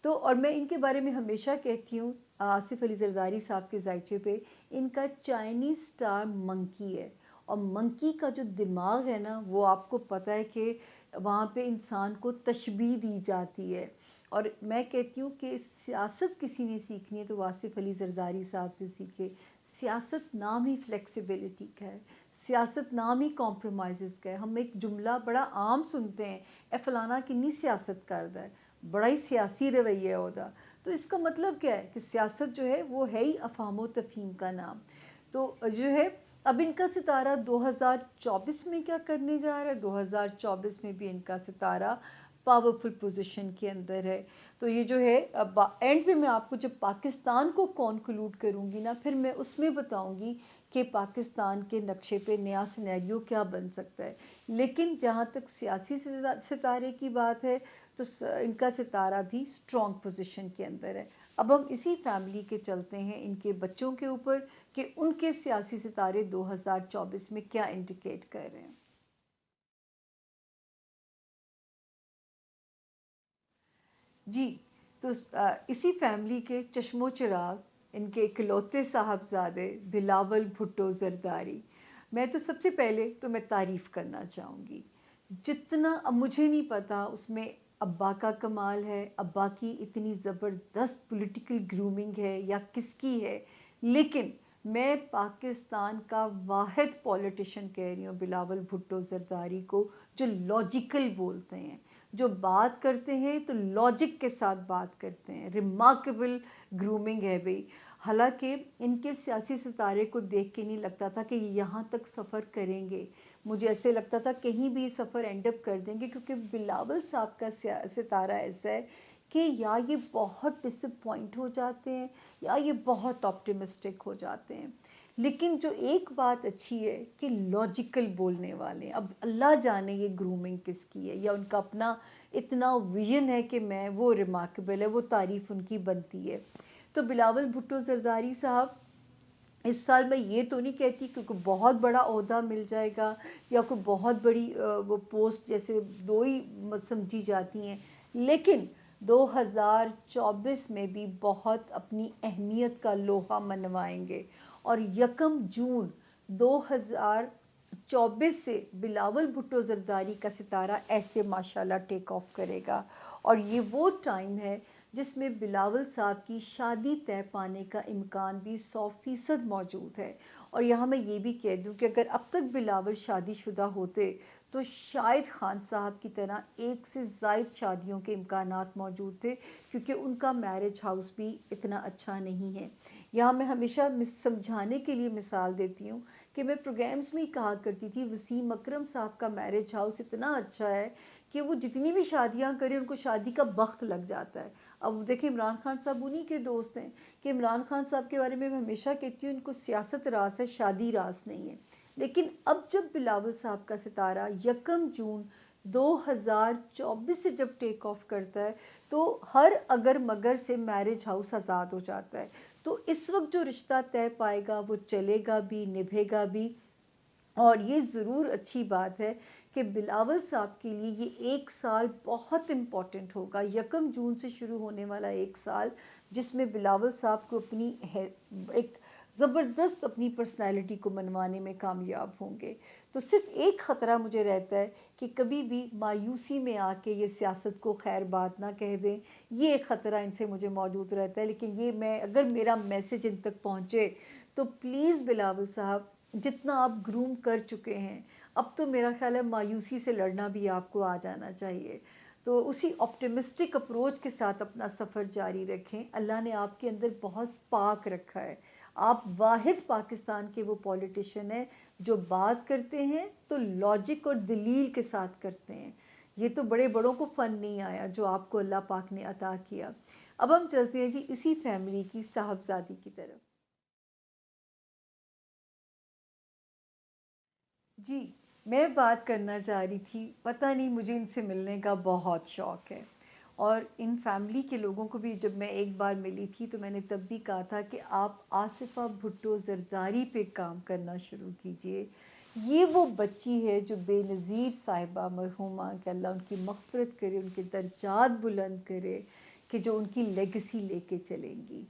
[SPEAKER 1] تو اور میں ان کے بارے میں ہمیشہ کہتی ہوں، آصف علی زرداری صاحب کے ذائچے پہ ان کا چائنیز سٹار منکی ہے. اور منکی کا جو دماغ ہے نا، وہ آپ کو پتہ ہے کہ وہاں پہ انسان کو تشبیہ دی جاتی ہے. اور میں کہتی ہوں کہ سیاست کسی نے سیکھنی ہے تو آصف علی زرداری صاحب سے سیکھے. سیاست نام ہی فلیکسیبلٹی کا ہے، سیاست نام ہی کمپرومائزز کا ہے. ہم ایک جملہ بڑا عام سنتے ہیں، اے فلانا کنی سیاست کردا ہے، بڑا ہی سیاسی رویہ ہوتا. تو اس کا مطلب کیا ہے کہ سیاست جو ہے وہ ہے ہی افہام و تفہیم کا نام. تو جو ہے اب ان کا ستارہ 2024 میں کیا کرنے جا رہا ہے؟ 2024 میں بھی ان کا ستارہ پاورفل پوزیشن کے اندر ہے. تو یہ جو ہے اینڈ پہ میں آپ کو جب پاکستان کو کنکلوڈ کروں گی نا، پھر میں اس میں بتاؤں گی کہ پاکستان کے نقشے پہ نیا سینیریو کیا بن سکتا ہے. لیکن جہاں تک سیاسی ستارے کی بات ہے تو ان کا ستارہ بھی اسٹرانگ پوزیشن کے اندر ہے. اب ہم اسی فیملی کے چلتے ہیں ان کے بچوں کے اوپر کہ ان کے سیاسی ستارے 2024 میں کیا انڈیکیٹ کر رہے ہیں. جی، تو اسی فیملی کے چشم و چراغ، ان کے اکلوتے صاحبزادے بلاول بھٹو زرداری. میں تو سب سے پہلے تو میں تعریف کرنا چاہوں گی، جتنا اب مجھے نہیں پتا اس میں ابا کا کمال ہے، ابا کی اتنی زبردست پولیٹیکل گرومنگ ہے یا کس کی ہے، لیکن میں پاکستان کا واحد پولیٹیشین کہہ رہی ہوں بلاول بھٹو زرداری کو، جو لاجیکل بولتے ہیں، جو بات کرتے ہیں تو لاجک کے ساتھ بات کرتے ہیں. ریمارکیبل گرومنگ ہے بھئی. حالانکہ ان کے سیاسی ستارے کو دیکھ کے نہیں لگتا تھا کہ یہاں تک سفر کریں گے. مجھے ایسے لگتا تھا کہیں بھی سفر اینڈ اپ کر دیں گے، کیونکہ بلاول صاحب کا ستارہ ایسا ہے کہ یا یہ بہت ڈس اپوائنٹ ہو جاتے ہیں یا یہ بہت آپٹیمسٹک ہو جاتے ہیں. لیکن جو ایک بات اچھی ہے کہ لاجیکل بولنے والے ہیں. اب اللہ جانے یہ گرومنگ کس کی ہے، یا ان کا اپنا اتنا ویژن ہے کہ میں وہ ریمارکیبل ہے، وہ تعریف ان کی بنتی ہے. تو بلاول بھٹو زرداری صاحب، اس سال میں یہ تو نہیں کہتی کہ کوئی بہت بڑا عہدہ مل جائے گا یا کوئی بہت بڑی وہ پوسٹ، جیسے دو ہی سمجھی جاتی ہیں، لیکن 2024 میں بھی بہت اپنی اہمیت کا لوہا منوائیں گے. اور 1 جون 2024 سے بلاول بھٹو زرداری کا ستارہ ایسے ماشاءاللہ ٹیک آف کرے گا. اور یہ وہ ٹائم ہے جس میں بلاول صاحب کی شادی طے پانے کا امکان بھی 100% موجود ہے. اور یہاں میں یہ بھی کہہ دوں کہ اگر اب تک بلاول شادی شدہ ہوتے تو شاید خان صاحب کی طرح ایک سے زائد شادیوں کے امکانات موجود تھے، کیونکہ ان کا میرج ہاؤس بھی اتنا اچھا نہیں ہے. یہاں میں ہمیشہ سمجھانے کے لیے مثال دیتی ہوں کہ میں پروگرامز میں ہی کہا کرتی تھی وسیم اکرم صاحب کا میرج ہاؤس اتنا اچھا ہے کہ وہ جتنی بھی شادیاں کریں ان کو شادی کا بخت لگ جاتا ہے. اب دیکھیں عمران خان صاحب انہی کے دوست ہیں کہ عمران خان صاحب کے بارے میں ہمیشہ کہتی ہوں ان کو سیاست راس ہے، شادی راس نہیں ہے. لیکن اب جب بلاول صاحب کا ستارہ 1 جون 2024 سے جب ٹیک آف کرتا ہے تو ہر اگر مگر سے میرج ہاؤس آزاد ہو جاتا ہے. تو اس وقت جو رشتہ طے پائے گا وہ چلے گا بھی، نبھے گا بھی. اور یہ ضرور اچھی بات ہے کہ بلاول صاحب کے لیے یہ ایک سال بہت امپورٹنٹ ہوگا. 1 جون سے شروع ہونے والا ایک سال جس میں بلاول صاحب کو اپنی ایک زبردست اپنی پرسنالٹی کو منوانے میں کامیاب ہوں گے. تو صرف ایک خطرہ مجھے رہتا ہے کہ کبھی بھی مایوسی میں آ کے یہ سیاست کو خیر بات نہ کہہ دیں. یہ ایک خطرہ ان سے مجھے موجود رہتا ہے. لیکن یہ میں اگر میرا میسج ان تک پہنچے تو پلیز بلاول صاحب جتنا آپ گروم کر چکے ہیں اب تو میرا خیال ہے مایوسی سے لڑنا بھی آپ کو آ جانا چاہیے. تو اسی آپٹیمسٹک اپروچ کے ساتھ اپنا سفر جاری رکھیں. اللہ نے آپ کے اندر بہت پاک رکھا ہے. آپ واحد پاکستان کے وہ پولیٹیشین ہیں جو بات کرتے ہیں تو لاجک اور دلیل کے ساتھ کرتے ہیں. یہ تو بڑے بڑوں کو فن نہیں آیا جو آپ کو اللہ پاک نے عطا کیا. اب ہم چلتے ہیں جی اسی فیملی کی صاحبزادی کی طرف. جی میں بات کرنا چاہ رہی تھی، پتہ نہیں مجھے ان سے ملنے کا بہت شوق ہے، اور ان فیملی کے لوگوں کو بھی جب میں ایک بار ملی تھی تو میں نے تب بھی کہا تھا کہ آپ آصفہ بھٹو زرداری پہ کام کرنا شروع کیجئے. یہ وہ بچی ہے جو بے نظیر صاحبہ مرحومہ کہ اللہ ان کی مغفرت کرے، ان کے درجات بلند کرے، کہ جو ان کی لیگسی لے کے چلیں گی.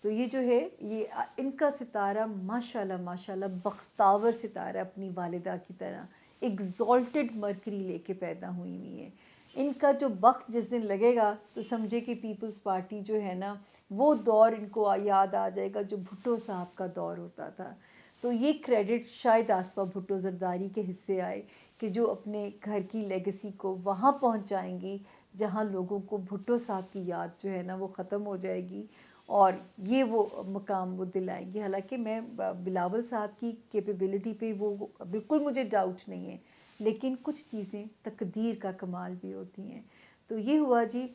[SPEAKER 1] تو یہ جو ہے یہ ان کا ستارہ ماشاءاللہ ماشاءاللہ بختاور ستارہ اپنی والدہ کی طرح ایگزالٹڈ مرکری لے کے پیدا ہوئی ہوئی ہیں. ان کا جو بخت جس دن لگے گا تو سمجھے کہ پیپلز پارٹی جو ہے نا وہ دور ان کو یاد آ جائے گا جو بھٹو صاحب کا دور ہوتا تھا. تو یہ کریڈٹ شاید آصفہ بھٹو زرداری کے حصے آئے کہ جو اپنے گھر کی لیگسی کو وہاں پہنچائیں گی جہاں لوگوں کو بھٹو صاحب کی یاد جو ہے نا وہ ختم ہو جائے گی، اور یہ وہ مقام وہ دلائیں گے. حالانکہ میں بلاول صاحب کی کیپیبلٹی پہ وہ بالکل مجھے ڈاؤٹ نہیں ہے، لیکن کچھ چیزیں تقدیر کا کمال بھی ہوتی ہیں. تو یہ ہوا جی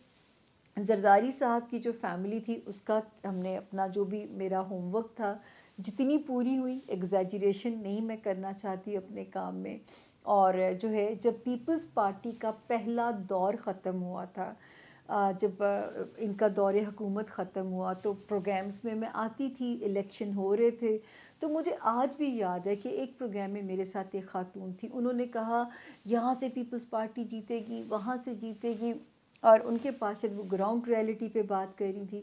[SPEAKER 1] زرداری صاحب کی جو فیملی تھی اس کا ہم نے اپنا جو بھی میرا ہوم ورک تھا جتنی پوری ہوئی، ایگزیجریشن نہیں میں کرنا چاہتی اپنے کام میں. اور جو ہے جب پیپلز پارٹی کا پہلا دور ختم ہوا تھا، جب ان کا دور حکومت ختم ہوا تو پروگرامز میں آتی تھی، الیکشن ہو رہے تھے. تو مجھے آج بھی یاد ہے کہ ایک پروگرام میں میرے ساتھ ایک خاتون تھی، انہوں نے کہا یہاں سے پیپلز پارٹی جیتے گی، وہاں سے جیتے گی، اور ان کے پاس وہ گراؤنڈ ریئلٹی پہ بات کر رہی تھی.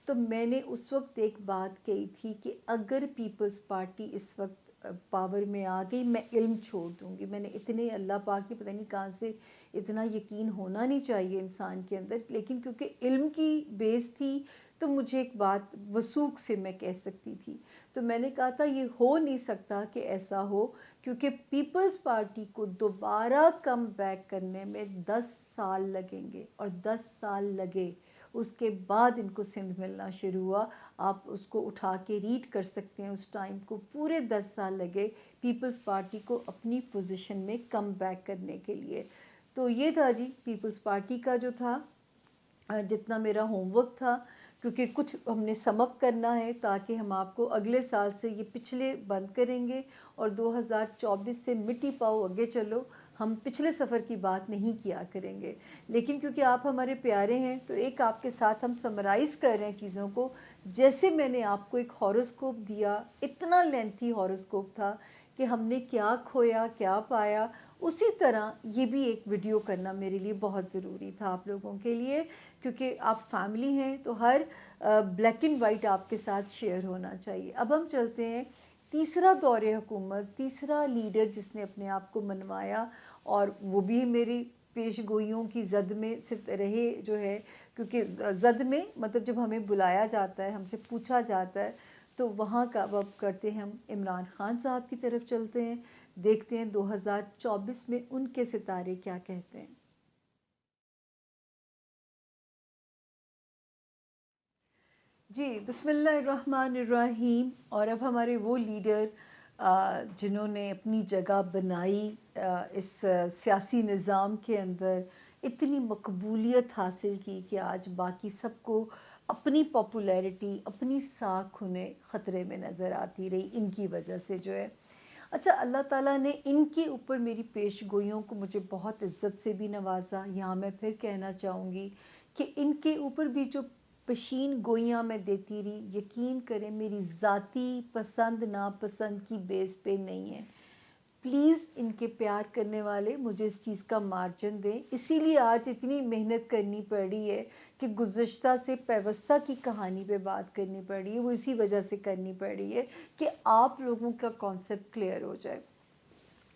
[SPEAKER 1] تو میں نے اس وقت ایک بات کہی تھی کہ اگر پیپلز پارٹی اس وقت پاور میں آ گئی میں علم چھوڑ دوں گی. میں نے اتنے اللہ پاک کی پتہ نہیں کہاں سے اتنا یقین ہونا نہیں چاہیے انسان کے اندر، لیکن کیونکہ علم کی بیس تھی تو مجھے ایک بات وثوق سے میں کہہ سکتی تھی. تو میں نے کہا تھا یہ ہو نہیں سکتا کہ ایسا ہو، کیونکہ پیپلز پارٹی کو دوبارہ کم بیک کرنے میں 10 سال لگیں گے، اور 10 سال لگے اس کے بعد ان کو سندھ ملنا شروع ہوا. آپ اس کو اٹھا کے ریڈ کر سکتے ہیں، اس ٹائم کو پورے 10 سال لگے پیپلز پارٹی کو اپنی پوزیشن میں کم بیک کرنے کے لیے. تو یہ تھا جی پیپلز پارٹی کا جو تھا جتنا میرا ہوم ورک تھا، کیونکہ کچھ ہم نے سم اپ کرنا ہے تاکہ ہم آپ کو اگلے سال سے یہ پچھلے بند کریں گے اور 2024 سے مٹی پاؤ آگے چلو، ہم پچھلے سفر کی بات نہیں کیا کریں گے. لیکن کیونکہ آپ ہمارے پیارے ہیں تو ایک آپ کے ساتھ ہم سمرائز کر رہے ہیں چیزوں کو. جیسے میں نے آپ کو ایک ہاروسکوپ دیا، اتنا لینتھی ہاروسکوپ تھا کہ ہم نے کیا کھویا کیا پایا، اسی طرح یہ بھی ایک ویڈیو کرنا میرے لیے بہت ضروری تھا آپ لوگوں کے لیے، کیونکہ آپ فیملی ہیں تو ہر بلیک اینڈ وائٹ آپ کے ساتھ شیئر ہونا چاہیے. اب ہم چلتے ہیں تیسرا دور حکومت، تیسرا لیڈر جس نے اپنے آپ کو منوایا، اور وہ بھی میری پیش گوئیوں کی زد میں صرف رہے جو ہے، کیونکہ زد میں مطلب جب ہمیں بلایا جاتا ہے، ہم سے پوچھا جاتا ہے تو وہاں کا اب کرتے ہیں ہم عمران خان صاحب کی طرف چلتے ہیں، دیکھتے ہیں 2024 میں ان کے ستارے کیا کہتے ہیں. جی بسم اللہ الرحمن الرحیم. اور اب ہمارے وہ لیڈر جنہوں نے اپنی جگہ بنائی اس سیاسی نظام کے اندر، اتنی مقبولیت حاصل کی کہ آج باقی سب کو اپنی پاپولیرٹی، اپنی ساکھ انہیں خطرے میں نظر آتی رہی ان کی وجہ سے جو ہے. اچھا اللہ تعالیٰ نے ان کے اوپر میری پیش گوئیوں کو مجھے بہت عزت سے بھی نوازا. یہاں میں پھر کہنا چاہوں گی کہ ان کے اوپر بھی جو پشین گوئیاں میں دیتی رہی، یقین کریں میری ذاتی پسند ناپسند کی بیس پہ نہیں ہے. پلیز ان کے پیار کرنے والے مجھے اس چیز کا مارجن دیں. اسی لیے آج اتنی محنت کرنی پڑ رہی ہے کہ گزشتہ سے پیوستہ کی کہانی پہ بات کرنی پڑ رہی ہے، وہ اسی وجہ سے کرنی پڑ رہی ہے کہ آپ لوگوں کا کانسیپٹ کلیئر ہو جائے،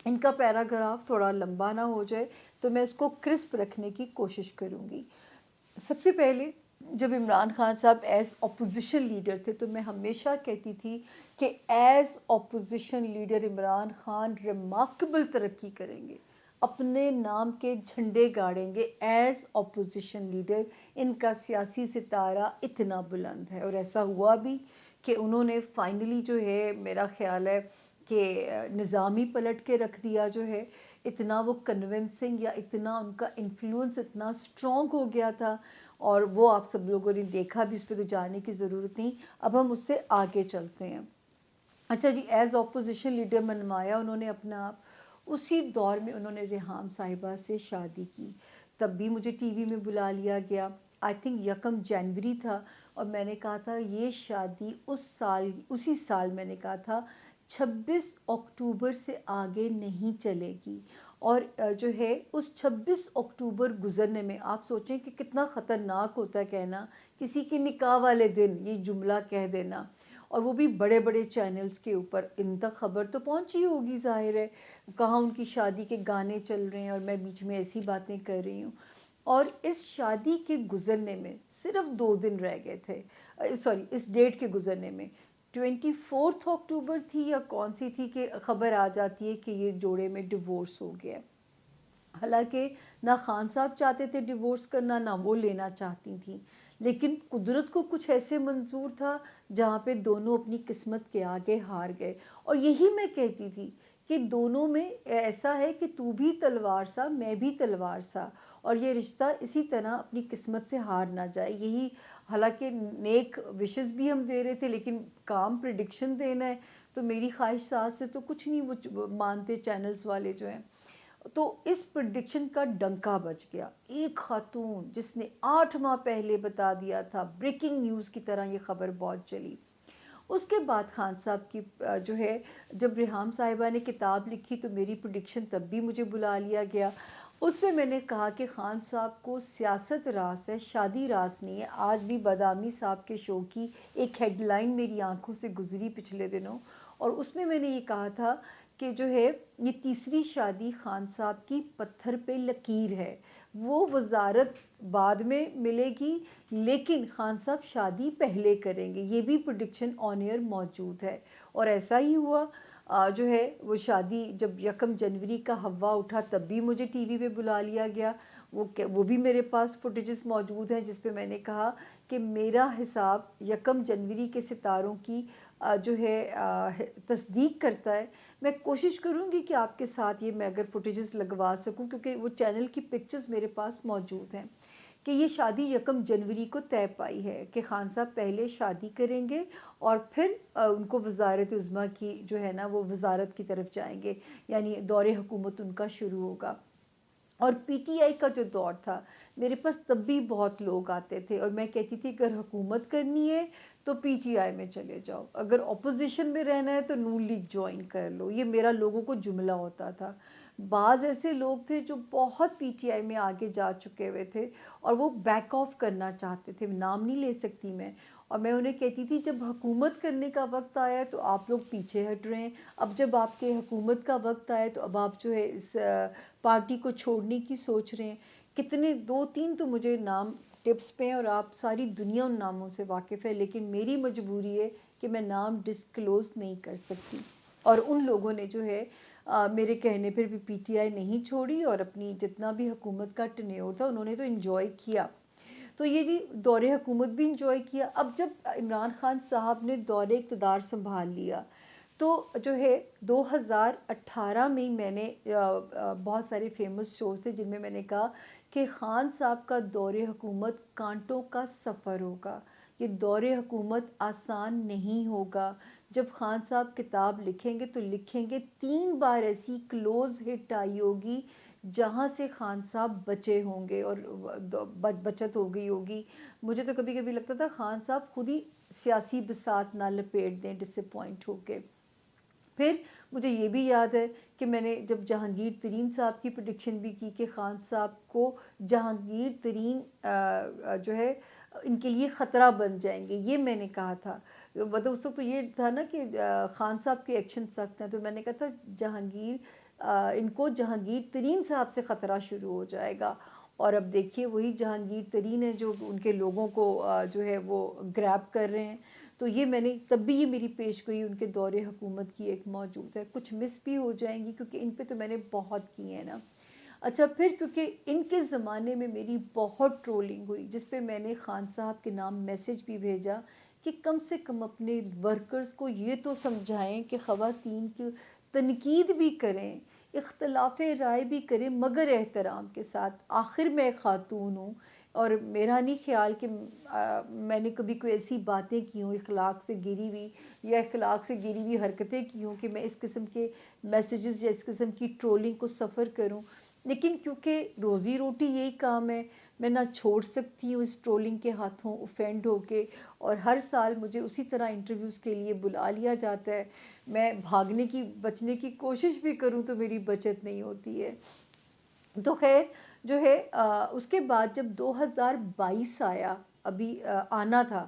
[SPEAKER 1] ان کا پیراگراف تھوڑا لمبا نہ ہو جائے، تو میں اس کو کرسپ رکھنے کی کوشش کروں گی۔ سب سے پہلے جب عمران خان صاحب ایز اپوزیشن لیڈر تھے تو میں ہمیشہ کہتی تھی کہ as opposition leader Imran Khan remarkable ترقی کریں گے، اپنے نام کے جھنڈے گاڑیں گے ایز اپوزیشن لیڈر، ان کا سیاسی ستارہ اتنا بلند ہے، اور ایسا ہوا بھی کہ انہوں نے فائنلی جو ہے میرا خیال ہے کہ نظامی پلٹ کے رکھ دیا جو ہے، اتنا وہ کنونسنگ یا اتنا ان کا انفلوئنس اتنا اسٹرانگ ہو گیا تھا، اور وہ آپ سب لوگوں نے دیکھا بھی، اس پہ تو جانے کی ضرورت نہیں۔ اب ہم اس سے آگے چلتے ہیں۔ اچھا جی، ایز اپوزیشن لیڈر منوایا انہوں نے اپنا آپ، اسی دور میں انہوں نے ریحام صاحبہ سے شادی کی، تب بھی مجھے ٹی وی میں بلا لیا گیا، آئی تھنک 1 جنوری تھا، اور میں نے کہا تھا یہ شادی اسی سال میں نے کہا تھا 26 اکتوبر سے آگے نہیں چلے گی، اور جو ہے اس 26 اکتوبر گزرنے میں آپ سوچیں کہ کتنا خطرناک ہوتا ہے کہنا کسی کے نکاح والے دن یہ جملہ کہہ دینا، اور وہ بھی بڑے بڑے چینلز کے اوپر، ان تک خبر تو پہنچی ہوگی ظاہر ہے، کہاں ان کی شادی کے گانے چل رہے ہیں اور میں بیچ میں ایسی باتیں کر رہی ہوں، اور اس شادی کے گزرنے میں صرف 2 دن رہ گئے تھے، اس ڈیٹ کے گزرنے میں 24 اکتوبر تھی یا کون سی تھی کہ خبر آ جاتی ہے کہ یہ جوڑے میں ڈیورس ہو گیا۔ حالانکہ نہ خان صاحب چاہتے تھے ڈیورس کرنا، نہ وہ لینا چاہتی تھیں، لیکن قدرت کو کچھ ایسے منظور تھا جہاں پہ دونوں اپنی قسمت کے آگے ہار گئے، اور یہی میں کہتی تھی کہ دونوں میں ایسا ہے کہ تو بھی تلوار سا میں بھی تلوار سا، اور یہ رشتہ اسی طرح اپنی قسمت سے ہار نہ جائے، یہی حالانکہ نیک وشز بھی ہم دے رہے تھے، لیکن کام پریڈکشن دینا ہے تو میری خواہشات سے تو کچھ نہیں وہ مانتے چینلز والے جو ہیں، تو اس پریڈکشن کا ڈنکا بج گیا، ایک خاتون جس نے 8 ماہ پہلے بتا دیا تھا، بریکنگ نیوز کی طرح یہ خبر بہت چلی۔ اس کے بعد خان صاحب کی جو ہے جب ریحام صاحبہ نے کتاب لکھی تو میری پریڈکشن تب بھی مجھے بلا لیا گیا، اس میں نے کہا کہ خان صاحب کو سیاست راس ہے، شادی راس نہیں ہے۔ آج بھی بادامی صاحب کے شو کی ایک ہیڈ لائن میری آنکھوں سے گزری پچھلے دنوں، اور اس میں نے یہ کہا تھا کہ جو ہے یہ تیسری شادی خان صاحب کی پتھر پہ لکیر ہے، وہ وزارت بعد میں ملے گی لیکن خان صاحب شادی پہلے کریں گے، یہ بھی پریڈکشن آن ایئر موجود ہے، اور ایسا ہی ہوا۔ جو ہے وہ شادی جب 1 جنوری کا ہوا اٹھا تب بھی مجھے ٹی وی پہ بلا لیا گیا، وہ بھی میرے پاس فوٹیجز موجود ہیں جس پہ میں نے کہا کہ میرا حساب 1 جنوری کے ستاروں کی جو ہے تصدیق کرتا ہے۔ میں کوشش کروں گی کہ آپ کے ساتھ یہ میں اگر فوٹیجز لگوا سکوں، کیونکہ وہ چینل کی پکچرز میرے پاس موجود ہیں، کہ یہ شادی 1 جنوری کو طے پائی ہے کہ خان صاحب پہلے شادی کریں گے اور پھر ان کو وزارت عظمیٰ کی جو ہے نا وہ وزارت کی طرف جائیں گے، یعنی دور حکومت ان کا شروع ہوگا۔ اور پی ٹی آئی کا جو دور تھا میرے پاس تب بھی بہت لوگ آتے تھے، اور میں کہتی تھی اگر حکومت کرنی ہے تو پی ٹی آئی میں چلے جاؤ، اگر اپوزیشن میں رہنا ہے تو نون لیگ جوائن کر لو، یہ میرا لوگوں کو جملہ ہوتا تھا۔ بعض ایسے لوگ تھے جو بہت پی ٹی آئی میں آگے جا چکے ہوئے تھے اور وہ بیک آف کرنا چاہتے تھے، نام نہیں لے سکتی میں، اور میں انہیں کہتی تھی جب حکومت کرنے کا وقت آیا تو آپ لوگ پیچھے ہٹ رہے ہیں، اب جب آپ کے حکومت کا وقت آیا تو اب آپ جو ہے اس پارٹی کو چھوڑنے کی سوچ رہے ہیں۔ کتنے 2-3 تو مجھے نام ٹپس پہ ہیں اور آپ ساری دنیا ان ناموں سے واقف ہے، لیکن میری مجبوری ہے کہ میں نام ڈسکلوز نہیں کر سکتی، اور ان لوگوں نے جو ہے میرے کہنے پر بھی پی ٹی آئی نہیں چھوڑی، اور اپنی جتنا بھی حکومت کا ٹینیور تھا انہوں نے تو انجوائے کیا، تو یہ جی دور حکومت بھی انجوائے کیا۔ اب جب عمران خان صاحب نے دور اقتدار سنبھال لیا تو جو ہے 2018 میں نے بہت سارے فیمس شوز تھے جن میں نے کہا کہ خان صاحب کا دور حکومت کانٹوں کا سفر ہوگا، یہ دور حکومت آسان نہیں ہوگا، جب خان صاحب کتاب لکھیں گے تو لکھیں گے 3 بار ایسی کلوز ہٹ آئی ہوگی جہاں سے خان صاحب بچے ہوں گے اور بچت ہو گئی ہوگی۔ مجھے تو کبھی کبھی لگتا تھا خان صاحب خود ہی سیاسی بساط نہ لپیٹ دیں ڈس اپوائنٹ ہو کے۔ پھر مجھے یہ بھی یاد ہے کہ میں نے جب جہانگیر ترین صاحب کی پریڈکشن بھی کی کہ خان صاحب کو جہانگیر ترین جو ہے ان کے لیے خطرہ بن جائیں گے، یہ میں نے کہا تھا. مطلب اس وقت تو یہ تھا نا کہ خان صاحب کے ایکشن سخت ہیں، تو میں نے کہا تھا جہانگیر ان کو جہانگیر ترین صاحب سے خطرہ شروع ہو جائے گا. اور اب دیکھیے وہی جہانگیر ترین ہے جو ان کے لوگوں کو جو ہے وہ گریب کر رہے ہیں. تو یہ میں نے تب بھی یہ میری پیش گوئی ان کے دور حکومت کی ایک موجود ہے. کچھ مس بھی ہو جائیں گی کیونکہ ان پہ تو میں نے بہت کی ہیں نا. اچھا پھر کیونکہ ان کے زمانے میں میری بہت ٹرولنگ ہوئی، جس پہ میں نے خان صاحب کے نام میسیج بھی بھیجا کہ کم سے کم اپنے ورکرز کو یہ تو سمجھائیں کہ خواتین کی تنقید بھی کریں، اختلاف رائے بھی کریں، مگر احترام کے ساتھ. آخر میں ایک خاتون ہوں، اور میرا نہیں خیال کہ میں نے کبھی کوئی ایسی باتیں کی ہوں اخلاق سے گری ہوئی یا اخلاق سے گری ہوئی حرکتیں کی ہوں کہ میں اس قسم کے میسیجز یا اس قسم کی ٹرولنگ کو سفر کروں. لیکن کیونکہ روزی روٹی یہی کام ہے، میں نہ چھوڑ سکتی ہوں اس ٹرولنگ کے ہاتھوں اوفینڈ ہو کے، اور ہر سال مجھے اسی طرح انٹرویوز کے لیے بلا لیا جاتا ہے. میں بھاگنے کی بچنے کی کوشش بھی کروں تو میری بچت نہیں ہوتی ہے. تو خیر جو ہے اس کے بعد جب 2022 آیا، ابھی آنا تھا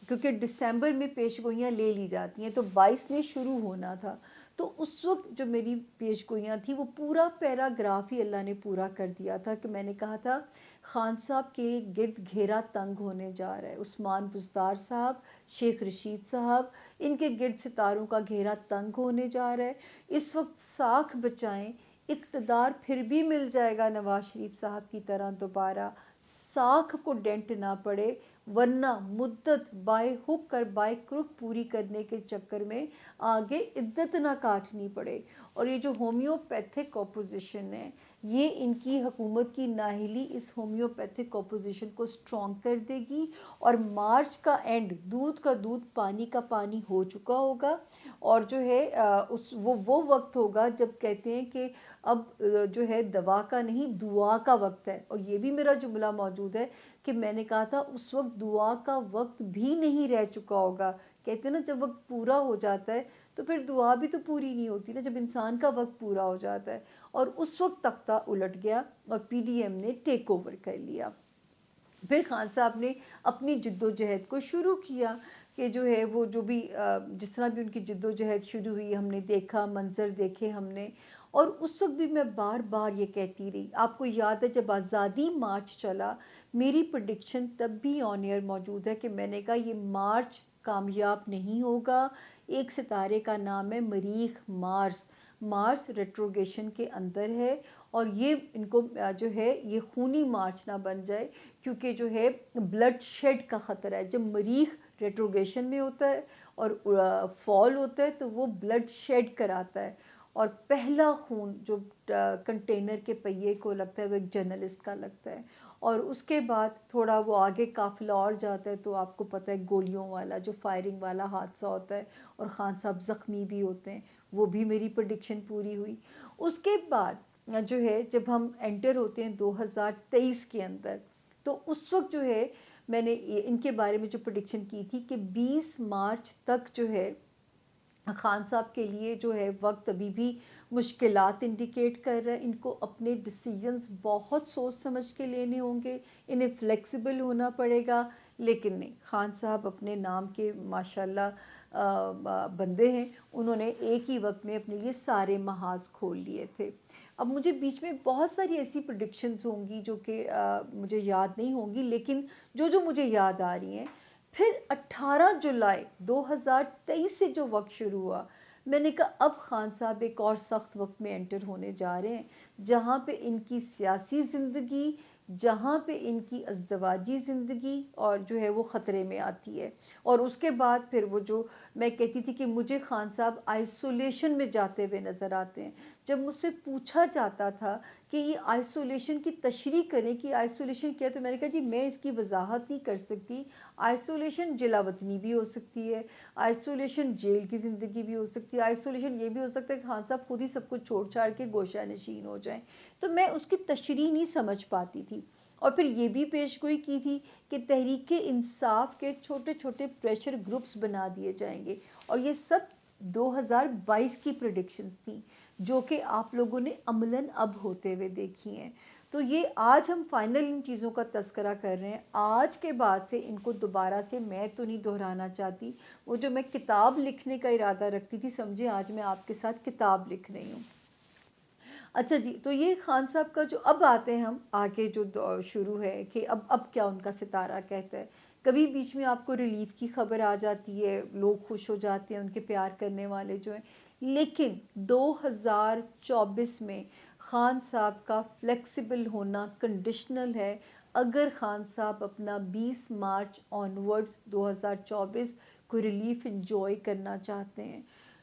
[SPEAKER 1] کیونکہ دسمبر میں پیش گوئیاں لے لی جاتی ہیں تو 22 میں شروع ہونا تھا. تو اس وقت جو میری پیش گوئیاں تھیں وہ پورا پیراگراف ہی اللہ نے پورا کر دیا تھا کہ میں نے کہا تھا خان صاحب کے گرد گھیرا تنگ ہونے جا رہا ہے. عثمان بزدار صاحب، شیخ رشید صاحب، ان کے گرد ستاروں کا گھیرا تنگ ہونے جا رہا ہے. اس وقت ساکھ بچائیں، اقتدار پھر بھی مل جائے گا نواز شریف صاحب کی طرح دوبارہ، ساکھ کو ڈینٹ نہ پڑے، ورنہ مدت بائے ہک اور بائے کروک پوری کرنے کے چکر میں آگے عدت نہ کاٹنی پڑے. اور یہ جو ہومیوپیتھک اپوزیشن ہے، یہ ان کی حکومت کی نااہلی اس ہومیوپیتھک اپوزیشن کو سٹرونگ کر دے گی، اور مارچ کا اینڈ دودھ کا دودھ پانی کا پانی ہو چکا ہوگا. اور جو ہے وہ وقت ہوگا جب کہتے ہیں کہ اب جو ہے دوا کا نہیں دعا کا وقت ہے. اور یہ بھی میرا جملہ موجود ہے کہ میں نے کہا تھا اس وقت دعا کا وقت بھی نہیں رہ چکا ہوگا. کہتے ہیں نا جب وقت پورا ہو جاتا ہے تو پھر دعا بھی تو پوری نہیں ہوتی نا، جب انسان کا وقت پورا ہو جاتا ہے. اور اس وقت تختہ الٹ گیا اور پی ڈی ایم نے ٹیک اوور کر لیا. پھر خان صاحب نے اپنی جد و جہد کو شروع کیا کہ جو ہے وہ جو بھی جس طرح بھی ان کی جد و جہد شروع ہوئی، ہم نے دیکھا، منظر دیکھے ہم نے. اور اس وقت بھی میں بار بار یہ کہتی رہی. آپ کو یاد ہے جب آزادی مارچ چلا، میری پریڈکشن تب بھی آن ایئر موجود ہے کہ میں نے کہا یہ مارچ کامیاب نہیں ہوگا. ایک ستارے کا نام ہے مریخ مارس، مارس ریٹروگیشن کے اندر ہے، اور یہ ان کو جو ہے یہ خونی مارچ نہ بن جائے، کیونکہ جو ہے بلڈ شیڈ کا خطرہ ہے. جب مریخ ریٹروگیشن میں ہوتا ہے اور فال ہوتا ہے تو وہ بلڈ شیڈ کراتا ہے، اور پہلا خون جو کنٹینر کے پہیے کو لگتا ہے وہ ایک جرنلسٹ کا لگتا ہے. اور اس کے بعد تھوڑا وہ آگے قافلہ اور جاتا ہے تو آپ کو پتہ ہے گولیوں والا جو فائرنگ والا حادثہ ہوتا ہے، اور خان صاحب زخمی بھی ہوتے ہیں. وہ بھی میری پریڈکشن پوری ہوئی. اس کے بعد جو ہے جب ہم انٹر ہوتے ہیں 2023 کے اندر، تو اس وقت جو ہے میں نے ان کے بارے میں جو پریڈکشن کی تھی کہ 20 مارچ تک جو ہے خان صاحب کے لیے جو ہے وقت ابھی بھی مشکلات انڈیکیٹ کر رہا ہے. ان کو اپنے ڈیسیجنز بہت سوچ سمجھ کے لینے ہوں گے، انہیں فلیکسیبل ہونا پڑے گا. لیکن نہیں، خان صاحب اپنے نام کے ماشاءاللہ بندے ہیں. انہوں نے ایک ہی وقت میں اپنے لیے سارے محاذ کھول لیے تھے. اب مجھے بیچ میں بہت ساری ایسی پریڈکشنز ہوں گی جو کہ مجھے یاد نہیں ہوں گی، لیکن جو مجھے یاد آ رہی ہیں. پھر 18 جولائی 2023 سے جو وقت شروع ہوا، میں نے کہا اب خان صاحب ایک اور سخت وقت میں انٹر ہونے جا رہے ہیں، جہاں پہ ان کی سیاسی زندگی، جہاں پہ ان کی ازدواجی زندگی اور جو ہے وہ خطرے میں آتی ہے. اور اس کے بعد پھر وہ جو میں کہتی تھی کہ مجھے خان صاحب آئسولیشن میں جاتے ہوئے نظر آتے ہیں. جب مجھ سے پوچھا جاتا تھا کہ یہ آئسولیشن کی تشریح کریں کہ آئسولیشن کیا، تو میں نے کہا جی میں اس کی وضاحت نہیں کر سکتی. آئسولیشن جلا وطنی بھی ہو سکتی ہے، آئسولیشن جیل کی زندگی بھی ہو سکتی ہے، آئسولیشن یہ بھی ہو سکتا ہے کہ خان صاحب خود ہی سب کچھ چھوڑ چھاڑ کے گوشہ نشین ہو جائیں. تو میں اس کی تشریح نہیں سمجھ پاتی تھی. اور پھر یہ بھی پیش گوئی کی تھی کہ تحریک انصاف کے چھوٹے چھوٹے پریشر گروپس بنا دیے جائیں گے، اور یہ سب 2022 کی پریڈکشنز تھیں جو کہ آپ لوگوں نے عملاً اب ہوتے ہوئے دیکھی ہیں. تو یہ آج ہم فائنل ان چیزوں کا تذکرہ کر رہے ہیں. آج کے بعد سے ان کو دوبارہ سے میں تو نہیں دہرانا چاہتی. وہ جو میں کتاب لکھنے کا ارادہ رکھتی تھی، سمجھے آج میں آپ کے ساتھ کتاب لکھ رہی ہوں. اچھا جی، تو یہ خان صاحب کا جو اب آتے ہیں ہم آگے جو شروع ہے کہ اب کیا ان کا ستارہ کہتا ہے. کبھی بیچ میں آپ کو ریلیف کی خبر آ جاتی ہے، لوگ خوش ہو جاتے ہیں ان کے پیار کرنے والے جو ہیں. لیکن 2024 میں خان صاحب کا فلیکسیبل ہونا کنڈیشنل ہے. اگر خان صاحب اپنا 20 مارچ آنورڈز 2024 کو ریلیف انجوائے کرنا چاہتے ہیں،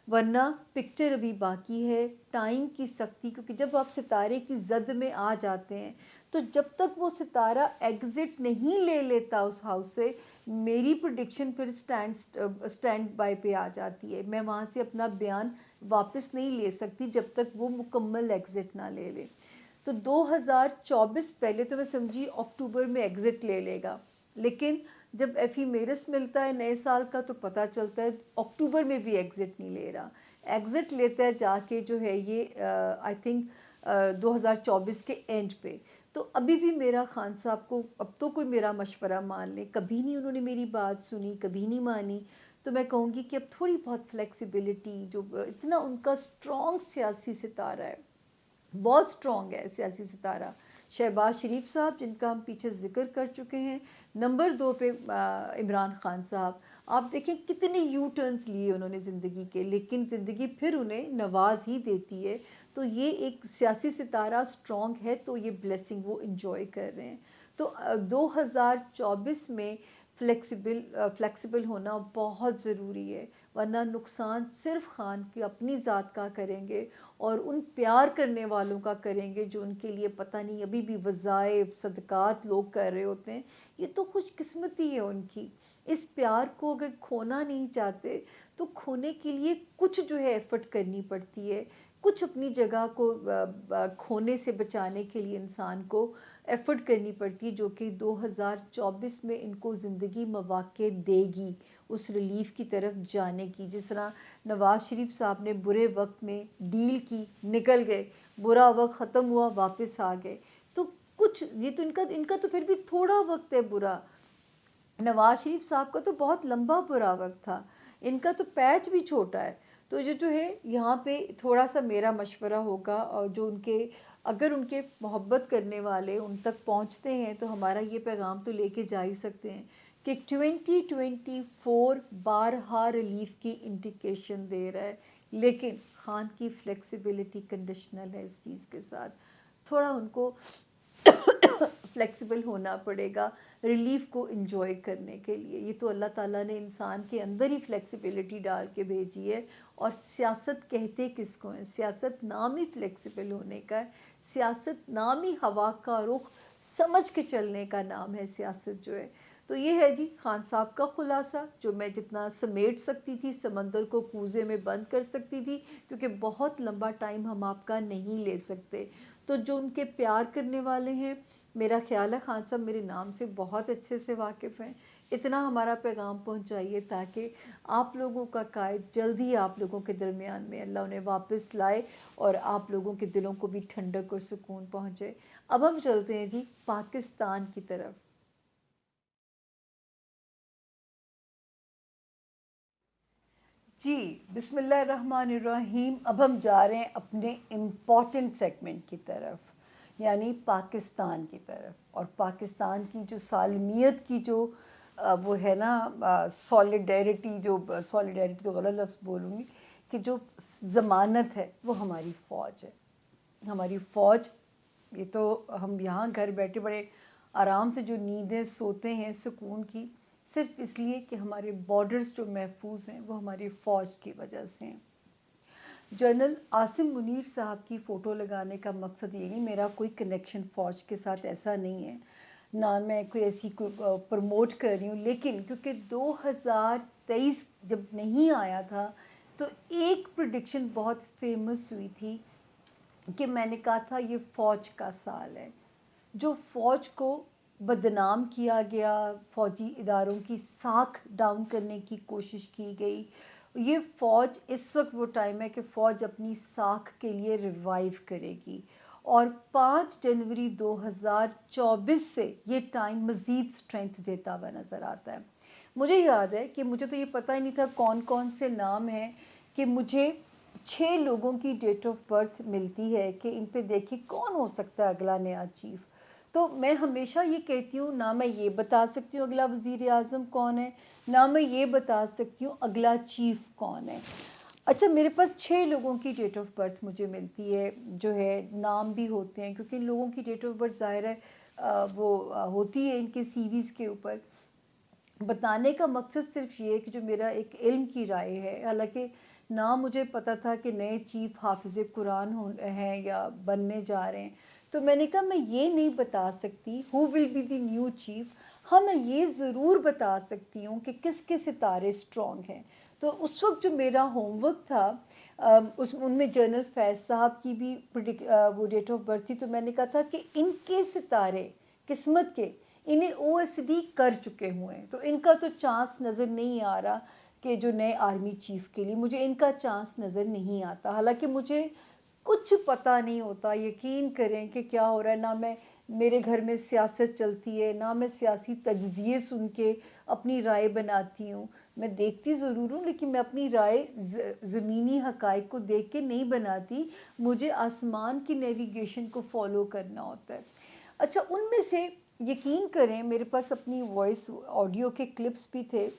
[SPEAKER 1] ورنہ پکچر ابھی باقی ہے. ٹائم کی سختی، کیونکہ جب آپ ستارے کی زد میں آ جاتے ہیں تو جب تک وہ ستارہ ایگزٹ نہیں لے لیتا اس ہاؤس سے، میری پریڈکشن پھر سٹینڈ بائی پہ آ جاتی ہے. میں وہاں سے اپنا بیان واپس نہیں لے سکتی جب تک وہ مکمل ایگزٹ نہ لے لے. تو 2024 پہلے تو میں سمجھی اکتوبر میں ایگزٹ لے لے گا، لیکن جب ایفیمیرس ملتا ہے نئے سال کا تو پتہ چلتا ہے اکتوبر میں بھی ایگزٹ نہیں لے رہا. ایگزٹ لیتا ہے جا کے جو ہے یہ آئی تھنک 2024 کے اینڈ پہ. تو ابھی بھی میرا خان صاحب کو اب تو کوئی میرا مشورہ مان لے، کبھی نہیں انہوں نے میری بات سنی، کبھی نہیں مانی. تو میں کہوں گی کہ اب تھوڑی بہت فلیکسیبلٹی، جو اتنا ان کا اسٹرانگ سیاسی ستارہ ہے، بہت اسٹرانگ ہے سیاسی ستارہ. شہباز شریف صاحب جن کا ہم پیچھے ذکر کر چکے ہیں، نمبر 2 پہ عمران خان صاحب. آپ دیکھیں کتنے یو ٹرنز لیے انہوں نے زندگی کے، لیکن زندگی پھر انہیں نواز ہی دیتی ہے. تو یہ ایک سیاسی ستارہ اسٹرانگ ہے، تو یہ بلیسنگ وہ انجوائے کر رہے ہیں. تو 2024 میں فلیکسیبل ہونا بہت ضروری ہے، ورنہ نقصان صرف خان کی اپنی ذات کا کریں گے اور ان پیار کرنے والوں کا کریں گے جو ان کے لیے پتہ نہیں ابھی بھی وظائف صدقات لوگ کر رہے ہوتے ہیں. یہ تو خوش قسمتی ہے ان کی. اس پیار کو اگر کھونا نہیں چاہتے تو کھونے کے لیے کچھ جو ہے ایفرٹ کرنی پڑتی ہے، کچھ اپنی جگہ کو کھونے سے بچانے کے لیے انسان کو ایفرٹ کرنی پڑتی ہے، جو کہ 2024 میں ان کو زندگی مواقع دے گی اس ریلیف کی طرف جانے کی. جس طرح نواز شریف صاحب نے برے وقت میں ڈیل کی، نکل گئے، برا وقت ختم ہوا، واپس آ گئے. تو کچھ یہ تو ان کا تو پھر بھی تھوڑا وقت ہے برا. نواز شریف صاحب کا تو بہت لمبا برا وقت تھا، ان کا تو پیچ بھی چھوٹا ہے. تو یہ جو ہے یہاں پہ تھوڑا سا میرا مشورہ ہوگا، اور جو ان کے اگر ان کے محبت کرنے والے ان تک پہنچتے ہیں تو ہمارا یہ پیغام تو لے کے جا ہی سکتے ہیں کہ 2024 بارہا ریلیف کی انڈیکیشن دے رہا ہے. لیکن خان کی فلیکسیبلٹی کنڈیشنل ہے. اس چیز کے ساتھ تھوڑا ان کو فلیکسیبل ہونا پڑے گا ریلیف کو انجوائے کرنے کے لیے. یہ تو اللہ تعالیٰ نے انسان کے اندر ہی فلیکسیبلٹی ڈال کے بھیجی ہے. اور سیاست کہتے کس کو ہیں؟ سیاست نام ہی فلیکسیبل ہونے کا ہے. سیاست نام ہی ہوا کا رخ سمجھ کے چلنے کا نام ہے سیاست جو ہے. تو یہ ہے جی خان صاحب کا خلاصہ، جو میں جتنا سمیٹ سکتی تھی، سمندر کو کوزے میں بند کر سکتی تھی، کیونکہ بہت لمبا ٹائم ہم آپ کا نہیں لے سکتے. تو جو ان کے پیار کرنے والے ہیں، میرا خیال ہے خان صاحب میرے نام سے بہت اچھے سے واقف ہیں. اتنا ہمارا پیغام پہنچائیے تاکہ آپ لوگوں کا قائد جلدی آپ لوگوں کے درمیان میں اللہ انہیں واپس لائے اور آپ لوگوں کے دلوں کو بھی ٹھنڈک اور سکون پہنچے. اب ہم چلتے ہیں جی پاکستان کی طرف. جی بسم اللہ الرحمن الرحیم. اب ہم جا رہے ہیں اپنے امپورٹنٹ سیگمنٹ کی طرف، یعنی پاکستان کی طرف. اور پاکستان کی جو سالمیت کی جو وہ ہے نا سولیڈیرٹی، جو سولیڈیرٹی تو غلط لفظ بولوں گی، کہ جو ضمانت ہے وہ ہماری فوج ہے. ہماری فوج، یہ تو ہم یہاں گھر بیٹھے بڑے آرام سے جو نیندیں سوتے ہیں سکون کی، صرف اس لیے کہ ہمارے بارڈرز جو محفوظ ہیں وہ ہماری فوج کی وجہ سے ہیں. جنرل عاصم منیر صاحب کی فوٹو لگانے کا مقصد یہ نہیں، میرا کوئی کنیکشن فوج کے ساتھ ایسا نہیں ہے، نہ میں کوئی ایسی پروموٹ کر رہی ہوں. لیکن کیونکہ 2023 جب نہیں آیا تھا تو ایک پریڈکشن بہت فیمس ہوئی تھی کہ میں نے کہا تھا یہ فوج کا سال ہے. جو فوج کو بدنام کیا گیا، فوجی اداروں کی ساکھ ڈاؤن کرنے کی کوشش کی گئی، یہ فوج اس وقت وہ ٹائم ہے کہ فوج اپنی ساکھ کے لیے ریوائیو کرے گی، اور 5 جنوری 2024 سے یہ ٹائم مزید سٹرینتھ دیتا ہوا نظر آتا ہے۔ مجھے یاد ہے کہ مجھے تو یہ پتہ ہی نہیں تھا کون کون سے نام ہیں، کہ مجھے 6 لوگوں کی ڈیٹ آف برتھ ملتی ہے کہ ان پہ دیکھیں کون ہو سکتا ہے اگلا نیا چیف۔ تو میں ہمیشہ یہ کہتی ہوں، نہ میں یہ بتا سکتی ہوں اگلا وزیر اعظم کون ہے، نہ میں یہ بتا سکتی ہوں اگلا چیف کون ہے۔ اچھا، میرے پاس 6 لوگوں کی ڈیٹ آف برتھ مجھے ملتی ہے، جو ہے نام بھی ہوتے ہیں، کیونکہ ان لوگوں کی ڈیٹ آف برتھ ظاہر ہے وہ ہوتی ہے ان کے سی ویز کے اوپر۔ بتانے کا مقصد صرف یہ ہے کہ جو میرا ایک علم کی رائے ہے، حالانکہ نہ مجھے پتہ تھا کہ نئے چیف حافظ قرآن ہیں یا بننے جا رہے ہیں، تو میں نے کہا میں یہ نہیں بتا سکتی who will be the new chief, ہاں میں یہ ضرور بتا سکتی ہوں کہ کس کے ستارے سٹرونگ ہیں۔ تو اس وقت جو میرا ہوم ورک تھا، ان میں جنرل فیض صاحب کی بھی وہ ڈیٹ آف برتھ تھی، تو میں نے کہا تھا کہ ان کے ستارے قسمت کے انہیں او ایس ڈی کر چکے ہوئے ہیں، تو ان کا تو چانس نظر نہیں آ رہا کہ جو نئے آرمی چیف کے لیے مجھے ان کا چانس نظر نہیں آتا۔ حالانکہ مجھے کچھ پتہ نہیں ہوتا، یقین کریں کہ کیا ہو رہا ہے، نہ میرے گھر میں سیاست چلتی ہے، نہ میں سیاسی تجزیے سن کے اپنی رائے بناتی ہوں، میں دیکھتی ضرور ہوں لیکن میں اپنی رائے زمینی حقائق کو دیکھ کے نہیں بناتی، مجھے آسمان کی نیویگیشن کو فالو کرنا ہوتا ہے۔ اچھا، ان میں سے یقین کریں میرے پاس اپنی وائس آڈیو کے کلپس بھی تھے،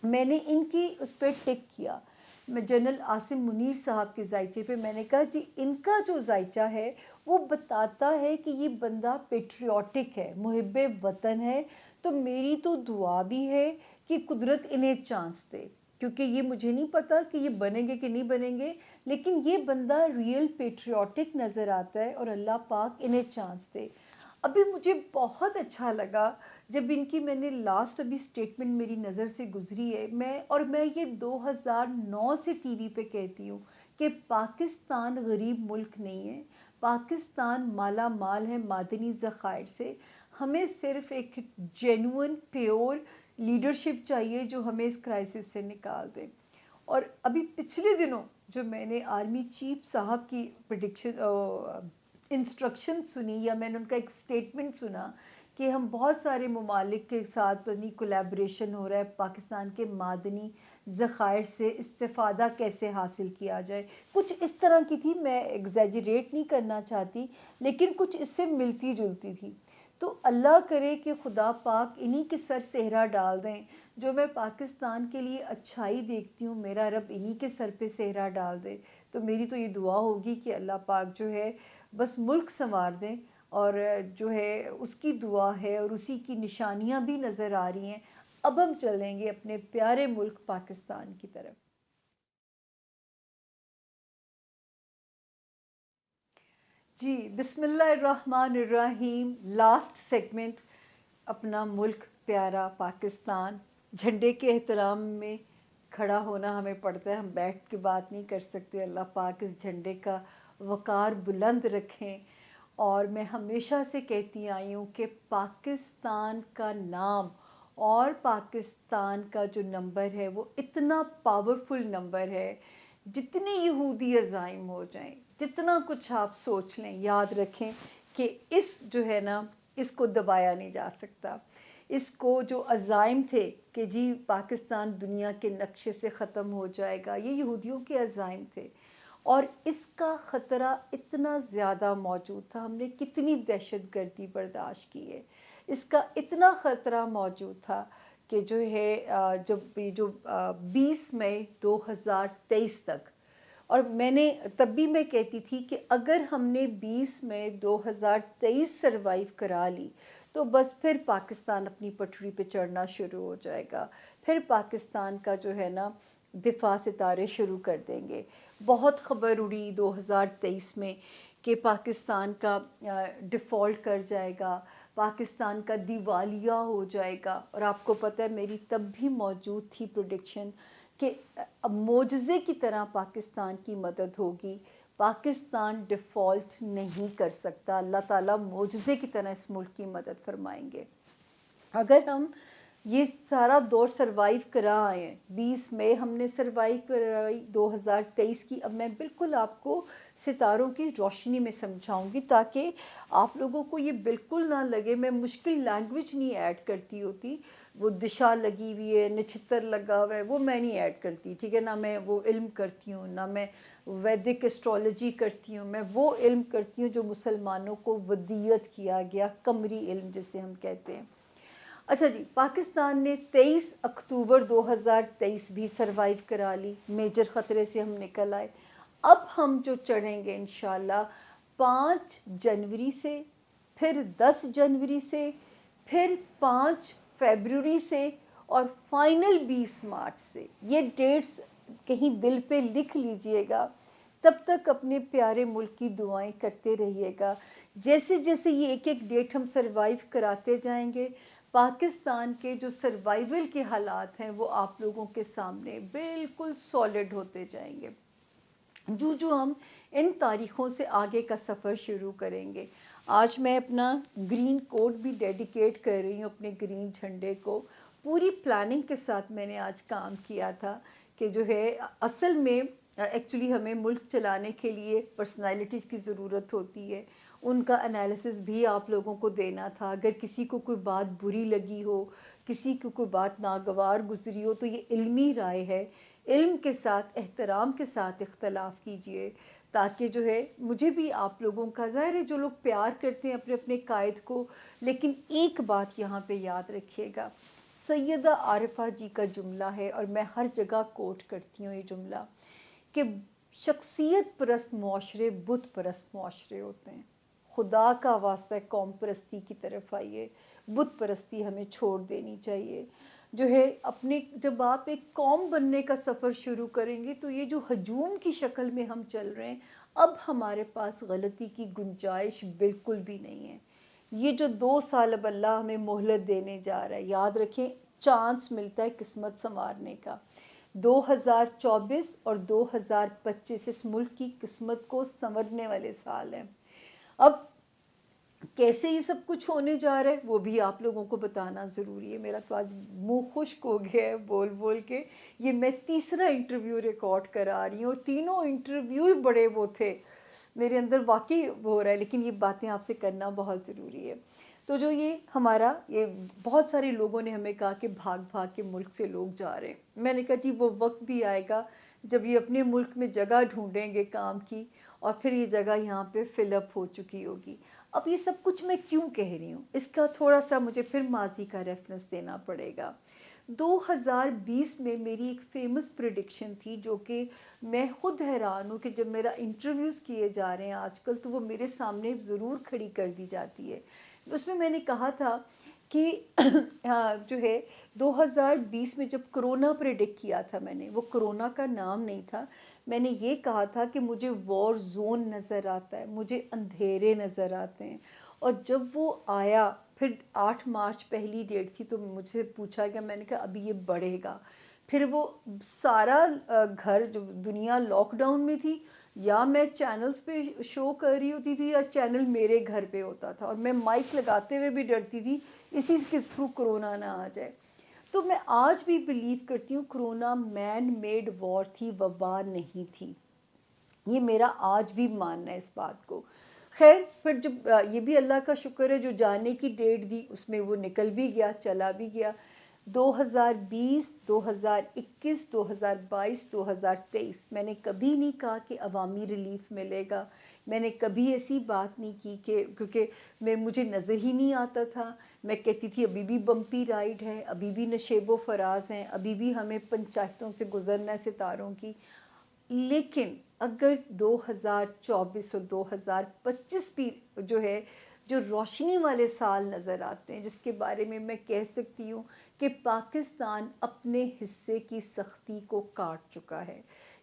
[SPEAKER 1] میں نے ان کی اس پہ ٹک کیا، میں جنرل عاصم منیر صاحب کے ذائچے پہ میں نے کہا جی ان کا جو ذائچہ ہے وہ بتاتا ہے کہ یہ بندہ پیٹریوٹک ہے، محب وطن ہے، تو میری تو دعا بھی ہے کہ قدرت انہیں چانس دے، کیونکہ یہ مجھے نہیں پتا کہ یہ بنیں گے کہ نہیں بنیں گے، لیکن یہ بندہ ریئل پیٹریوٹک نظر آتا ہے، اور اللہ پاک انہیں چانس دے۔ ابھی مجھے بہت اچھا لگا جب ان کی میں نے لاسٹ ابھی سٹیٹمنٹ میری نظر سے گزری ہے، میں یہ 2009 سے ٹی وی پہ کہتی ہوں کہ پاکستان غریب ملک نہیں ہے، پاکستان مالا مال ہے معدنی ذخائر سے، ہمیں صرف ایک جینوئن پیور لیڈرشپ چاہیے جو ہمیں اس کرائسس سے نکال دے۔ اور ابھی پچھلے دنوں جو میں نے آرمی چیف صاحب کی پریڈکشن انسٹرکشن سنی، یا میں نے ان کا ایک سٹیٹمنٹ سنا کہ ہم بہت سارے ممالک کے ساتھ کولیبریشن ہو رہا ہے، پاکستان کے معدنی ذخائر سے استفادہ کیسے حاصل کیا جائے، کچھ اس طرح کی تھی، میں ایگزیجریٹ نہیں کرنا چاہتی لیکن کچھ اس سے ملتی جلتی تھی۔ تو اللہ کرے کہ خدا پاک انہی کے سر صحرا ڈال دیں، جو میں پاکستان کے لیے اچھائی دیکھتی ہوں میرا رب انہی کے سر پہ صحرا ڈال دے۔ تو میری تو یہ دعا ہوگی کہ اللہ پاک جو ہے بس ملک سنوار دیں، اور جو ہے اس کی دعا ہے اور اسی کی نشانیاں بھی نظر آ رہی ہیں۔ اب ہم چلیں گے اپنے پیارے ملک پاکستان کی طرف۔ جی بسم اللہ الرحمن الرحیم، لاسٹ سیگمنٹ، اپنا ملک پیارا پاکستان، جھنڈے کے احترام میں کھڑا ہونا ہمیں پڑتا ہے، ہم بیٹھ کے بات نہیں کر سکتے۔ اللہ پاک اس جھنڈے کا وقار بلند رکھیں، اور میں ہمیشہ سے کہتی آئی ہوں کہ پاکستان کا نام اور پاکستان کا جو نمبر ہے وہ اتنا پاورفل نمبر ہے، جتنے یہودی عزائم ہو جائیں، جتنا کچھ آپ سوچ لیں، یاد رکھیں کہ اس جو ہے نا اس کو دبایا نہیں جا سکتا۔ اس کو جو عزائم تھے کہ جی پاکستان دنیا کے نقشے سے ختم ہو جائے گا، یہ یہودیوں کے عزائم تھے، اور اس کا خطرہ اتنا زیادہ موجود تھا، ہم نے کتنی دہشت گردی برداشت کی ہے، اس کا اتنا خطرہ موجود تھا کہ جو ہے جب جو 20 مئی 2023 تک، اور میں نے تب بھی میں کہتی تھی کہ اگر ہم نے 20 مئی 2023 سروائیو کرا لی تو بس پھر پاکستان اپنی پٹری پہ چڑھنا شروع ہو جائے گا، پھر پاکستان کا جو ہے نا دفاع ستارے شروع کر دیں گے۔ بہت خبر اڑی 2023 میں کہ پاکستان کا ڈیفالٹ کر جائے گا، پاکستان کا دیوالیہ ہو جائے گا، اور آپ کو پتہ ہے میری تب بھی موجود تھی پریڈکشن کہ معجزے کی طرح پاکستان کی مدد ہوگی، پاکستان ڈیفالٹ نہیں کر سکتا، اللہ تعالیٰ معجزے کی طرح اس ملک کی مدد فرمائیں گے۔ اگر ہم یہ سارا دور سروائیو کرا آئے ہیں. 20 مئی ہم نے سروائیو کرائی 2023 کی. اب میں بالکل آپ کو ستاروں کی روشنی میں سمجھاؤں گی تاکہ آپ لوگوں کو یہ بالکل نہ لگے میں مشکل لینگویج نہیں ایڈ کرتی ہوتی. وہ دشا لگی ہوئی ہے، نچھتر لگا ہوا ہے، وہ میں نہیں ایڈ کرتی، ٹھیک ہے. نہ میں وہ علم کرتی ہوں، نہ میں ویدک اسٹرالوجی کرتی ہوں. میں وہ علم کرتی ہوں جو مسلمانوں کو ودیت کیا گیا، قمری علم جسے ہم کہتے ہیں. اچھا جی، پاکستان نے 23 اکتوبر 2023 بھی سروائیو کرا لی. میجر خطرے سے ہم نکل آئے. اب ہم جو چڑھیں گے انشاءاللہ 5 جنوری سے، پھر 10 جنوری سے، پھر 5 فیبروری سے، اور فائنل 20 مارچ سے. یہ ڈیٹس کہیں دل پہ لکھ لیجئے گا. تب تک اپنے پیارے ملک کی دعائیں کرتے رہیے گا. جیسے جیسے یہ ایک ایک ڈیٹ ہم سروائیو کراتے جائیں گے، پاکستان کے جو سروائیول کے حالات ہیں وہ آپ لوگوں کے سامنے بالکل سالڈ ہوتے جائیں گے. جو ہم ان تاریخوں سے آگے کا سفر شروع کریں گے. آج میں اپنا گرین کوٹ بھی ڈیڈیکیٹ کر رہی ہوں اپنے گرین جھنڈے کو. پوری پلاننگ کے ساتھ میں نے آج کام کیا تھا کہ جو ہے اصل میں ایکچولی ہمیں ملک چلانے کے لیے پرسنالٹیز کی ضرورت ہوتی ہے. ان کا انالیسس بھی آپ لوگوں کو دینا تھا. اگر کسی کو کوئی بات بری لگی ہو، کسی کو کوئی بات ناگوار گزری ہو، تو یہ علمی رائے ہے. علم کے ساتھ، احترام کے ساتھ اختلاف کیجئے تاکہ جو ہے مجھے بھی آپ لوگوں کا، ظاہر ہے جو لوگ پیار کرتے ہیں اپنے اپنے قائد کو. لیکن ایک بات یہاں پہ یاد رکھیے گا، سیدہ عارفہ جی کا جملہ ہے اور میں ہر جگہ کوٹ کرتی ہوں یہ جملہ، کہ شخصیت پرست معاشرے بت پرست معاشرے ہوتے ہیں. خدا کا واسطہ قوم پرستی کی طرف آئیے، بت پرستی ہمیں چھوڑ دینی چاہیے. جو ہے اپنے جب آپ ایک قوم بننے کا سفر شروع کریں گے تو یہ جو ہجوم کی شکل میں ہم چل رہے ہیں، اب ہمارے پاس غلطی کی گنجائش بالکل بھی نہیں ہے. یہ جو 2 سال اب اللہ ہمیں مہلت دینے جا رہا ہے، یاد رکھیں چانس ملتا ہے قسمت سنوارنے کا. 2024 اور 2025 اس ملک کی قسمت کو سنورنے والے سال ہیں. اب کیسے یہ سب کچھ ہونے جا رہا ہے وہ بھی آپ لوگوں کو بتانا ضروری ہے. میرا تو آج منہ خشک ہو گیا ہے بول بول کے. یہ میں تیسرا انٹرویو ریکارڈ کرا رہی ہوں، تینوں انٹرویو ہی بڑے وہ تھے. میرے اندر واقعی ہو رہا ہے، لیکن یہ باتیں آپ سے کرنا بہت ضروری ہے. تو جو یہ ہمارا یہ بہت سارے لوگوں نے ہمیں کہا کہ بھاگ بھاگ کے ملک سے لوگ جا رہے ہیں. میں نے کہا جی وہ وقت بھی آئے گا جب یہ اپنے ملک میں جگہ ڈھونڈیں گے کام کی، اور پھر یہ جگہ یہاں پہ فل اپ ہو چکی ہوگی. اب یہ سب کچھ میں کیوں کہہ رہی ہوں، اس کا تھوڑا سا مجھے پھر ماضی کا ریفرنس دینا پڑے گا. 2020 میں میری ایک فیمس پریڈکشن تھی جو کہ میں خود حیران ہوں کہ جب میرا انٹرویوز کیے جا رہے ہیں آج کل تو وہ میرے سامنے ضرور کھڑی کر دی جاتی ہے. اس میں نے کہا تھا کہ جو ہے 2020 میں جب کرونا پریڈکٹ کیا تھا میں نے، وہ کرونا کا نام نہیں تھا، میں نے یہ کہا تھا کہ مجھے وار زون نظر آتا ہے، مجھے اندھیرے نظر آتے ہیں. اور جب وہ آیا پھر 8 مارچ پہلی ڈیٹ تھی تو مجھ سے پوچھا گیا، میں نے کہا ابھی یہ بڑھے گا. پھر وہ سارا گھر جو دنیا لاک ڈاؤن میں تھی، یا میں چینلز پہ شو کر رہی ہوتی تھی یا چینل میرے گھر پہ ہوتا تھا، اور میں مائک لگاتے ہوئے بھی ڈرتی تھی اسی کے تھرو کرونا نہ آ جائے. تو میں آج بھی بلیو کرتی ہوں کرونا مین میڈ وار تھی، وبا نہیں تھی. یہ میرا آج بھی ماننا ہے اس بات کو. خیر پھر جب یہ بھی اللہ کا شکر ہے جو جانے کی ڈیٹ دی اس میں وہ نکل بھی گیا، چلا بھی گیا. 2020 2021 2022 2023 میں نے کبھی نہیں کہا کہ عوامی ریلیف ملے گا. میں نے کبھی ایسی بات نہیں کی کہ کیونکہ مجھے نظر ہی نہیں آتا تھا. میں کہتی تھی ابھی بھی بمپی رائڈ ہے، ابھی بھی نشیب و فراز ہیں، ابھی بھی ہمیں پنچایتوں سے گزرنا ہے ستاروں کی. لیکن اگر 2024 اور 2025 بھی جو ہے جو روشنی والے سال نظر آتے ہیں، جس کے بارے میں کہہ سکتی ہوں کہ پاکستان اپنے حصے کی سختی کو کاٹ چکا ہے،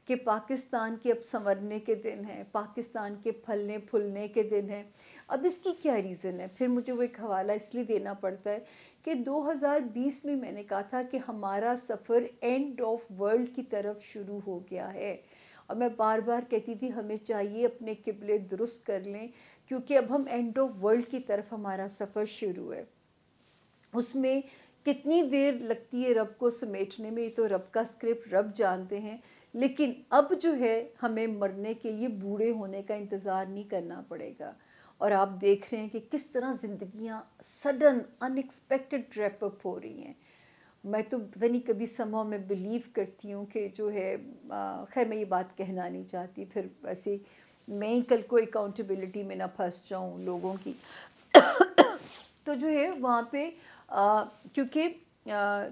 [SPEAKER 1] کہ پاکستان کے اب سنورنے کے دن ہیں، پاکستان کے پھلنے پھولنے کے دن ہیں. اب اس کی کیا ریزن ہے؟ پھر مجھے وہ ایک حوالہ اس لیے دینا پڑتا ہے کہ 2020 میں نے کہا تھا کہ ہمارا سفر اینڈ آف ورلڈ کی طرف شروع ہو گیا ہے. اور میں بار بار کہتی تھی ہمیں چاہیے اپنے قبلے درست کر لیں، کیونکہ اب ہم اینڈ آف ورلڈ کی طرف ہمارا سفر شروع ہے. اس میں کتنی دیر لگتی ہے رب کو سمیٹنے میں، یہ تو رب کا اسکرپٹ رب جانتے ہیں، لیکن اب جو ہے ہمیں مرنے کے لیے بوڑھے ہونے کا انتظار نہیں کرنا پڑے گا۔ اور آپ دیکھ رہے ہیں کہ کس طرح زندگیاں سڈن ان ایکسپیکٹڈ ریپ اپ ہو رہی ہیں۔ میں تو پتہ نہیں کبھی سمہاؤ میں بلیو کرتی ہوں کہ جو ہے خیر میں یہ بات کہنا نہیں چاہتی، پھر ویسے میں ہی کل کو اکاؤنٹیبلٹی میں نہ پھنس جاؤں لوگوں کی۔ تو جو ہے وہاں پہ کیونکہ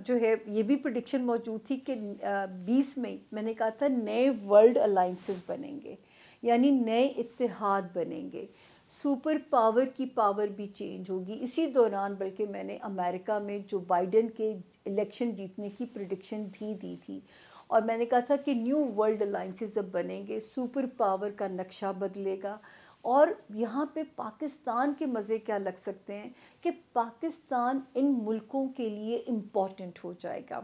[SPEAKER 1] جو ہے یہ بھی پریڈکشن موجود تھی کہ 20 مئی میں نے کہا تھا نئے ورلڈ الائنسز بنیں گے، یعنی نئے اتحاد بنیں گے، سپر پاور کی پاور بھی چینج ہوگی۔ اسی دوران بلکہ میں نے امریکہ میں جو بائیڈن کے الیکشن جیتنے کی پریڈکشن بھی دی تھی، اور میں نے کہا تھا کہ نیو ورلڈ الائنسز اب بنیں گے، سپر پاور کا نقشہ بدلے گا۔ اور یہاں پہ پاکستان کے مزے کیا لگ سکتے ہیں کہ پاکستان ان ملکوں کے لیے امپورٹنٹ ہو جائے گا،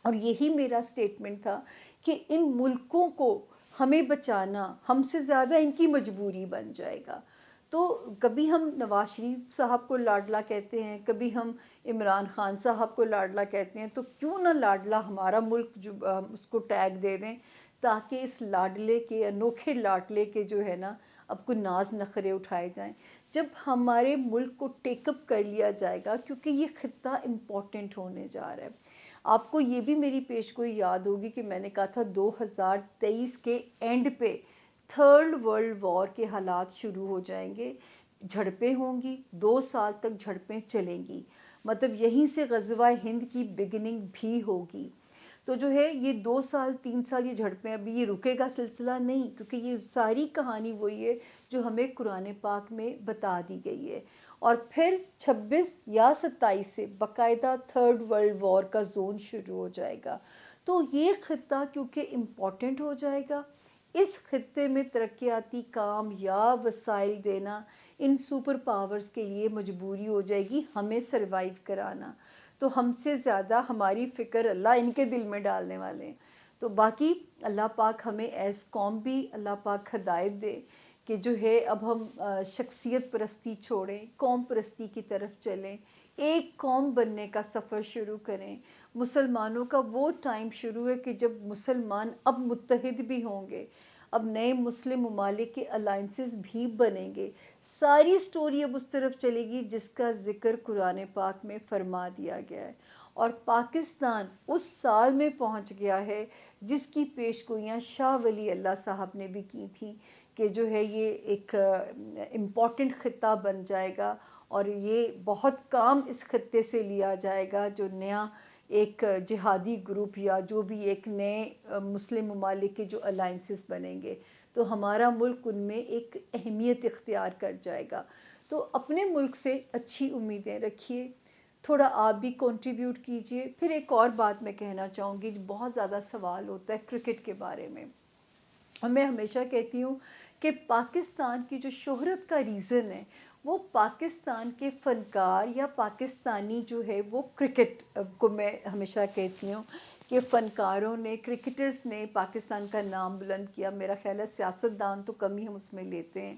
[SPEAKER 1] اور یہی میرا سٹیٹمنٹ تھا کہ ان ملکوں کو ہمیں بچانا ہم سے زیادہ ان کی مجبوری بن جائے گا۔ تو کبھی ہم نواز شریف صاحب کو لاڈلا کہتے ہیں، کبھی ہم عمران خان صاحب کو لاڈلا کہتے ہیں، تو کیوں نہ لاڈلا ہمارا ملک جو اس کو ٹیگ دے دیں، تاکہ اس لاڈلے کے انوکھے لاڈلے کے جو ہے نا اب کوئی ناز نخرے اٹھائے جائیں۔ جب ہمارے ملک کو ٹیک اپ کر لیا جائے گا، کیونکہ یہ خطہ امپورٹنٹ ہونے جا رہا ہے۔ آپ کو یہ بھی میری پیش گوئی یاد ہوگی کہ میں نے کہا تھا 2023 کے اینڈ پہ تھرڈ ورلڈ وار کے حالات شروع ہو جائیں گے، جھڑپیں ہوں گی، 2 سال تک جھڑپیں چلیں گی، مطلب یہیں سے غزوہ ہند کی بگننگ بھی ہوگی۔ تو جو ہے یہ 2 سال 3 سال یہ جھڑپیں، ابھی یہ رکے گا سلسلہ نہیں، کیونکہ یہ ساری کہانی وہی ہے جو ہمیں قرآن پاک میں بتا دی گئی ہے۔ اور پھر 26 یا 27 سے باقاعدہ تھرڈ ورلڈ وار کا زون شروع ہو جائے گا۔ تو یہ خطہ کیونکہ امپورٹنٹ ہو جائے گا، اس خطے میں ترقیاتی کام یا وسائل دینا ان سپر پاورز کے لیے مجبوری ہو جائے گی ہمیں سروائیو کرانا۔ تو ہم سے زیادہ ہماری فکر اللہ ان کے دل میں ڈالنے والے ہیں۔ تو باقی اللہ پاک ہمیں ایز قوم بھی اللہ پاک ہدایت دے کہ جو ہے اب ہم شخصیت پرستی چھوڑیں، قوم پرستی کی طرف چلیں، ایک قوم بننے کا سفر شروع کریں۔ مسلمانوں کا وہ ٹائم شروع ہے کہ جب مسلمان اب متحد بھی ہوں گے، اب نئے مسلم ممالک کے الائنسز بھی بنیں گے۔ ساری سٹوری اب اس طرف چلے گی جس کا ذکر قرآن پاک میں فرما دیا گیا ہے، اور پاکستان اس سال میں پہنچ گیا ہے جس کی پیش گوئیاں شاہ ولی اللہ صاحب نے بھی کی تھیں کہ جو ہے یہ ایک امپورٹنٹ خطہ بن جائے گا، اور یہ بہت کام اس خطے سے لیا جائے گا، جو نیا ایک جہادی گروپ یا جو بھی ایک نئے مسلم ممالک کے جو الائنسز بنیں گے، تو ہمارا ملک ان میں ایک اہمیت اختیار کر جائے گا۔ تو اپنے ملک سے اچھی امیدیں رکھیے، تھوڑا آپ بھی کنٹریبیوٹ کیجئے۔ پھر ایک اور بات میں کہنا چاہوں گی، بہت زیادہ سوال ہوتا ہے کرکٹ کے بارے میں، اور میں ہمیشہ کہتی ہوں کہ پاکستان کی جو شہرت کا ریزن ہے وہ پاکستان کے فنکار یا پاکستانی جو ہے وہ کرکٹ کو، میں ہمیشہ کہتی ہوں کہ فنکاروں نے، کرکٹرز نے پاکستان کا نام بلند کیا۔ میرا خیال ہے سیاستدان تو کم ہی ہم اس میں لیتے ہیں۔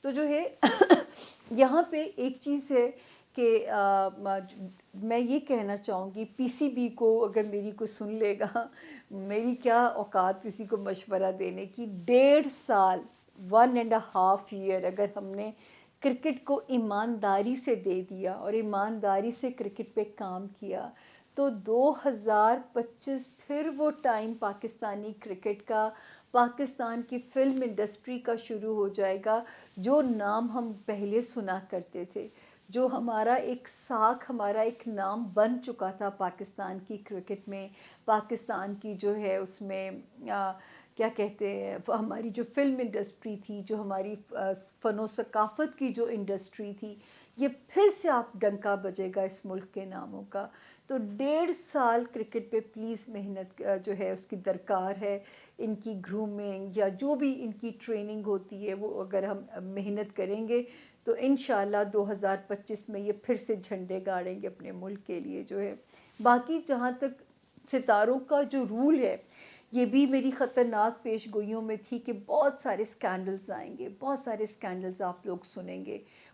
[SPEAKER 1] تو جو ہے یہاں پہ ایک چیز ہے کہ میں یہ کہنا چاہوں گی پی سی بی کو، اگر میری کوئی سن لے گا، میری کیا اوقات کسی کو مشورہ دینے کی، 1.5 سال 1.5 ایئر اگر ہم نے کرکٹ کو ایمانداری سے دے دیا اور ایمانداری سے کرکٹ پہ کام کیا، تو 2025 پھر وہ ٹائم پاکستانی کرکٹ کا، پاکستان کی فلم انڈسٹری کا شروع ہو جائے گا، جو نام ہم پہلے سنا کرتے تھے، جو ہمارا ایک ساکھ، ہمارا ایک نام بن چکا تھا پاکستان کی کرکٹ میں، پاکستان کی جو ہے اس میں کیا کہتے ہیں، ہماری جو فلم انڈسٹری تھی، جو ہماری فن و ثقافت کی جو انڈسٹری تھی، یہ پھر سے آپ ڈنکا بجے گا اس ملک کے ناموں کا۔ تو 1.5 سال کرکٹ پہ پلیز محنت جو ہے اس کی درکار ہے، ان کی گرومنگ یا جو بھی ان کی ٹریننگ ہوتی ہے وہ اگر ہم محنت کریں گے تو انشاءاللہ 2025 میں یہ پھر سے جھنڈے گاڑیں گے اپنے ملک کے لیے جو ہے۔ باقی جہاں تک ستاروں کا جو رول ہے، یہ بھی میری خطرناک پیش گوئیوں میں تھی کہ بہت سارے سکینڈلز آئیں گے، بہت سارے سکینڈلز آپ لوگ سنیں گے،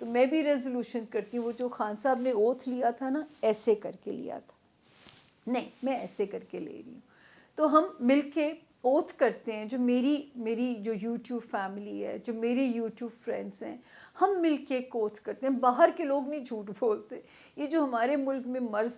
[SPEAKER 1] تو میں بھی ریزولوشن کرتی ہوں، وہ جو خان صاحب نے اوتھ لیا تھا نا، ایسے کر کے لیا تھا، نہیں میں ایسے کر کے لے رہی ہوں. تو ہم مل کے اوتھ کرتے ہیں، جو میری جو یوٹیوب فیملی ہے، جو میرے یوٹیوب فرینڈس ہیں، ہم مل کے ایک اوتھ کرتے ہیں. باہر کے لوگ نہیں جھوٹ بولتے. یہ جو ہمارے ملک میں مرض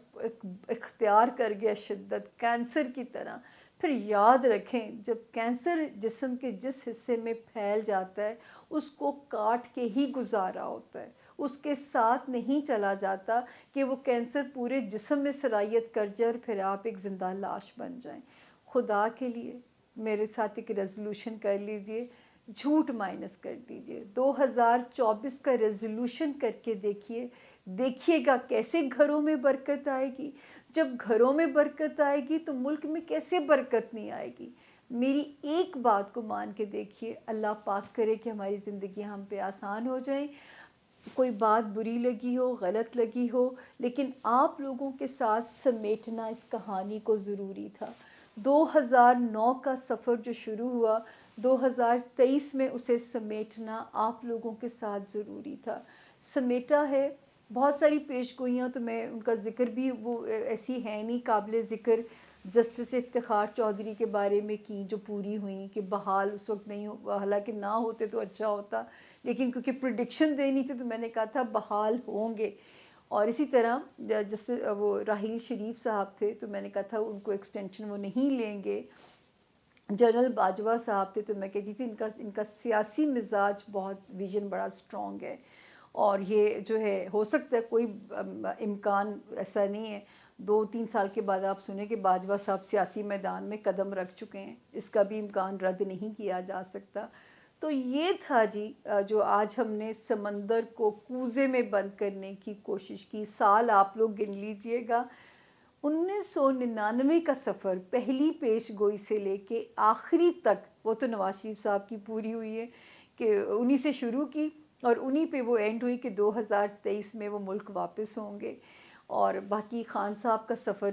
[SPEAKER 1] اختیار کر گیا شدت کینسر کی طرح، پھر یاد رکھیں جب کینسر جسم کے جس حصے میں پھیل جاتا ہے اس کو کاٹ کے ہی گزارا ہوتا ہے، اس کے ساتھ نہیں چلا جاتا کہ وہ کینسر پورے جسم میں سرایت کر جائے اور پھر آپ ایک زندہ لاش بن جائیں. خدا کے لیے میرے ساتھ ایک ریزولوشن کر لیجئے، جھوٹ مائنس کر دیجئے. 2024 کا ریزولوشن کر کے دیکھیے گا کیسے گھروں میں برکت آئے گی. جب گھروں میں برکت آئے گی تو ملک میں کیسے برکت نہیں آئے گی. میری ایک بات کو مان کے دیکھیے، اللہ پاک کرے کہ ہماری زندگی ہم پہ آسان ہو جائیں. کوئی بات بری لگی ہو، غلط لگی ہو، لیکن آپ لوگوں کے ساتھ سمیٹنا اس کہانی کو ضروری تھا. 2009 کا سفر جو شروع ہوا، 2023 میں اسے سمیٹنا آپ لوگوں کے ساتھ ضروری تھا. سمیٹا ہے. بہت ساری پیش گوئیاں تو میں ان کا ذکر بھی وہ ایسی ہیں نہیں قابل ذکر. جسٹس افتخار چودھری کے بارے میں کی جو پوری ہوئیں کہ بحال اس وقت نہیں حالانکہ نہ ہوتے تو اچھا ہوتا، لیکن کیونکہ پریڈکشن دینی تھی تو میں نے کہا تھا بحال ہوں گے. اور اسی طرح جس وہ راحیل شریف صاحب تھے تو میں نے کہا تھا ان کو ایکسٹینشن وہ نہیں لیں گے. جنرل باجوہ صاحب تھے تو میں کہتی تھی ان کا سیاسی مزاج بہت ویژن بڑا اسٹرانگ ہے، اور یہ جو ہے ہو سکتا ہے کوئی امکان ایسا نہیں ہے 2-3 سال کے بعد آپ سنیں کہ باجوہ صاحب سیاسی میدان میں قدم رکھ چکے ہیں، اس کا بھی امکان رد نہیں کیا جا سکتا. تو یہ تھا جی جو آج ہم نے سمندر کو کوزے میں بند کرنے کی کوشش کی. سال آپ لوگ گن لیجئے گا، 1999 کا سفر پہلی پیش گوئی سے لے کے آخری تک، وہ تو نواز شریف صاحب کی پوری ہوئی ہے کہ انہی سے شروع کی اور انہی پہ وہ اینڈ ہوئی کہ 2023 میں وہ ملک واپس ہوں گے. اور باقی خان صاحب کا سفر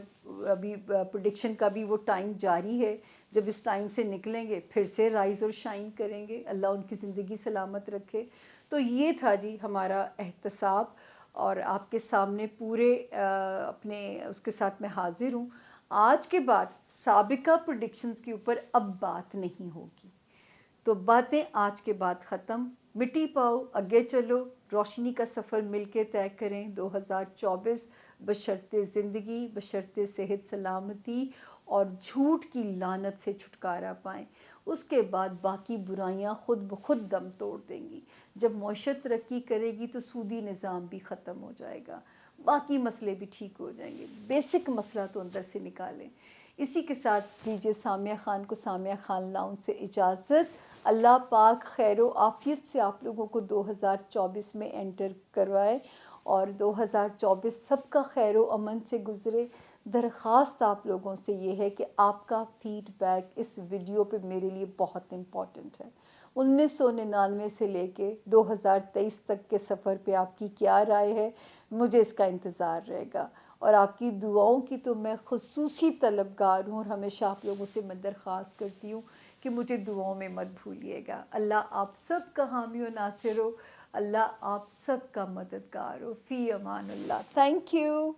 [SPEAKER 1] ابھی پریڈکشن کا بھی وہ ٹائم جاری ہے. جب اس ٹائم سے نکلیں گے پھر سے رائز اور شائن کریں گے. اللہ ان کی زندگی سلامت رکھے. تو یہ تھا جی ہمارا احتساب، اور آپ کے سامنے پورے اپنے اس کے ساتھ میں حاضر ہوں. آج کے بعد سابقہ پریڈکشنز کے اوپر اب بات نہیں ہوگی. تو باتیں آج کے بعد ختم. مٹی پاؤ، آگے چلو، روشنی کا سفر مل کے طے کریں. 2024 بشرط زندگی، بشرط صحت سلامتی اور جھوٹ کی لعنت سے چھٹکارا پائیں. اس کے بعد باقی برائیاں خود بخود دم توڑ دیں گی. جب معیشت ترقی کرے گی تو سودی نظام بھی ختم ہو جائے گا، باقی مسئلے بھی ٹھیک ہو جائیں گے. بیسک مسئلہ تو اندر سے نکالیں. اسی کے ساتھ دیجیے سامیہ خان کو سامیہ خان لاؤنج سے اجازت. اللہ پاک خیر و عافیت سے آپ لوگوں کو 2024 میں انٹر کروائے اور 2024 سب کا خیر و امن سے گزرے. درخواست آپ لوگوں سے یہ ہے کہ آپ کا فیڈ بیک اس ویڈیو پہ میرے لیے بہت امپورٹنٹ ہے. 1999 سے لے کے 2023 تک کے سفر پہ آپ کی کیا رائے ہے، مجھے اس کا انتظار رہے گا. اور آپ کی دعاؤں کی تو میں خصوصی طلبگار ہوں، اور ہمیشہ آپ لوگوں سے میں درخواست کرتی ہوں کہ مجھے دعاؤں میں مت بھولیے گا. اللہ آپ سب کا حامی و ناصر ہو، اللہ آپ سب کا مددگار ہو. فی امان اللہ. Thank you.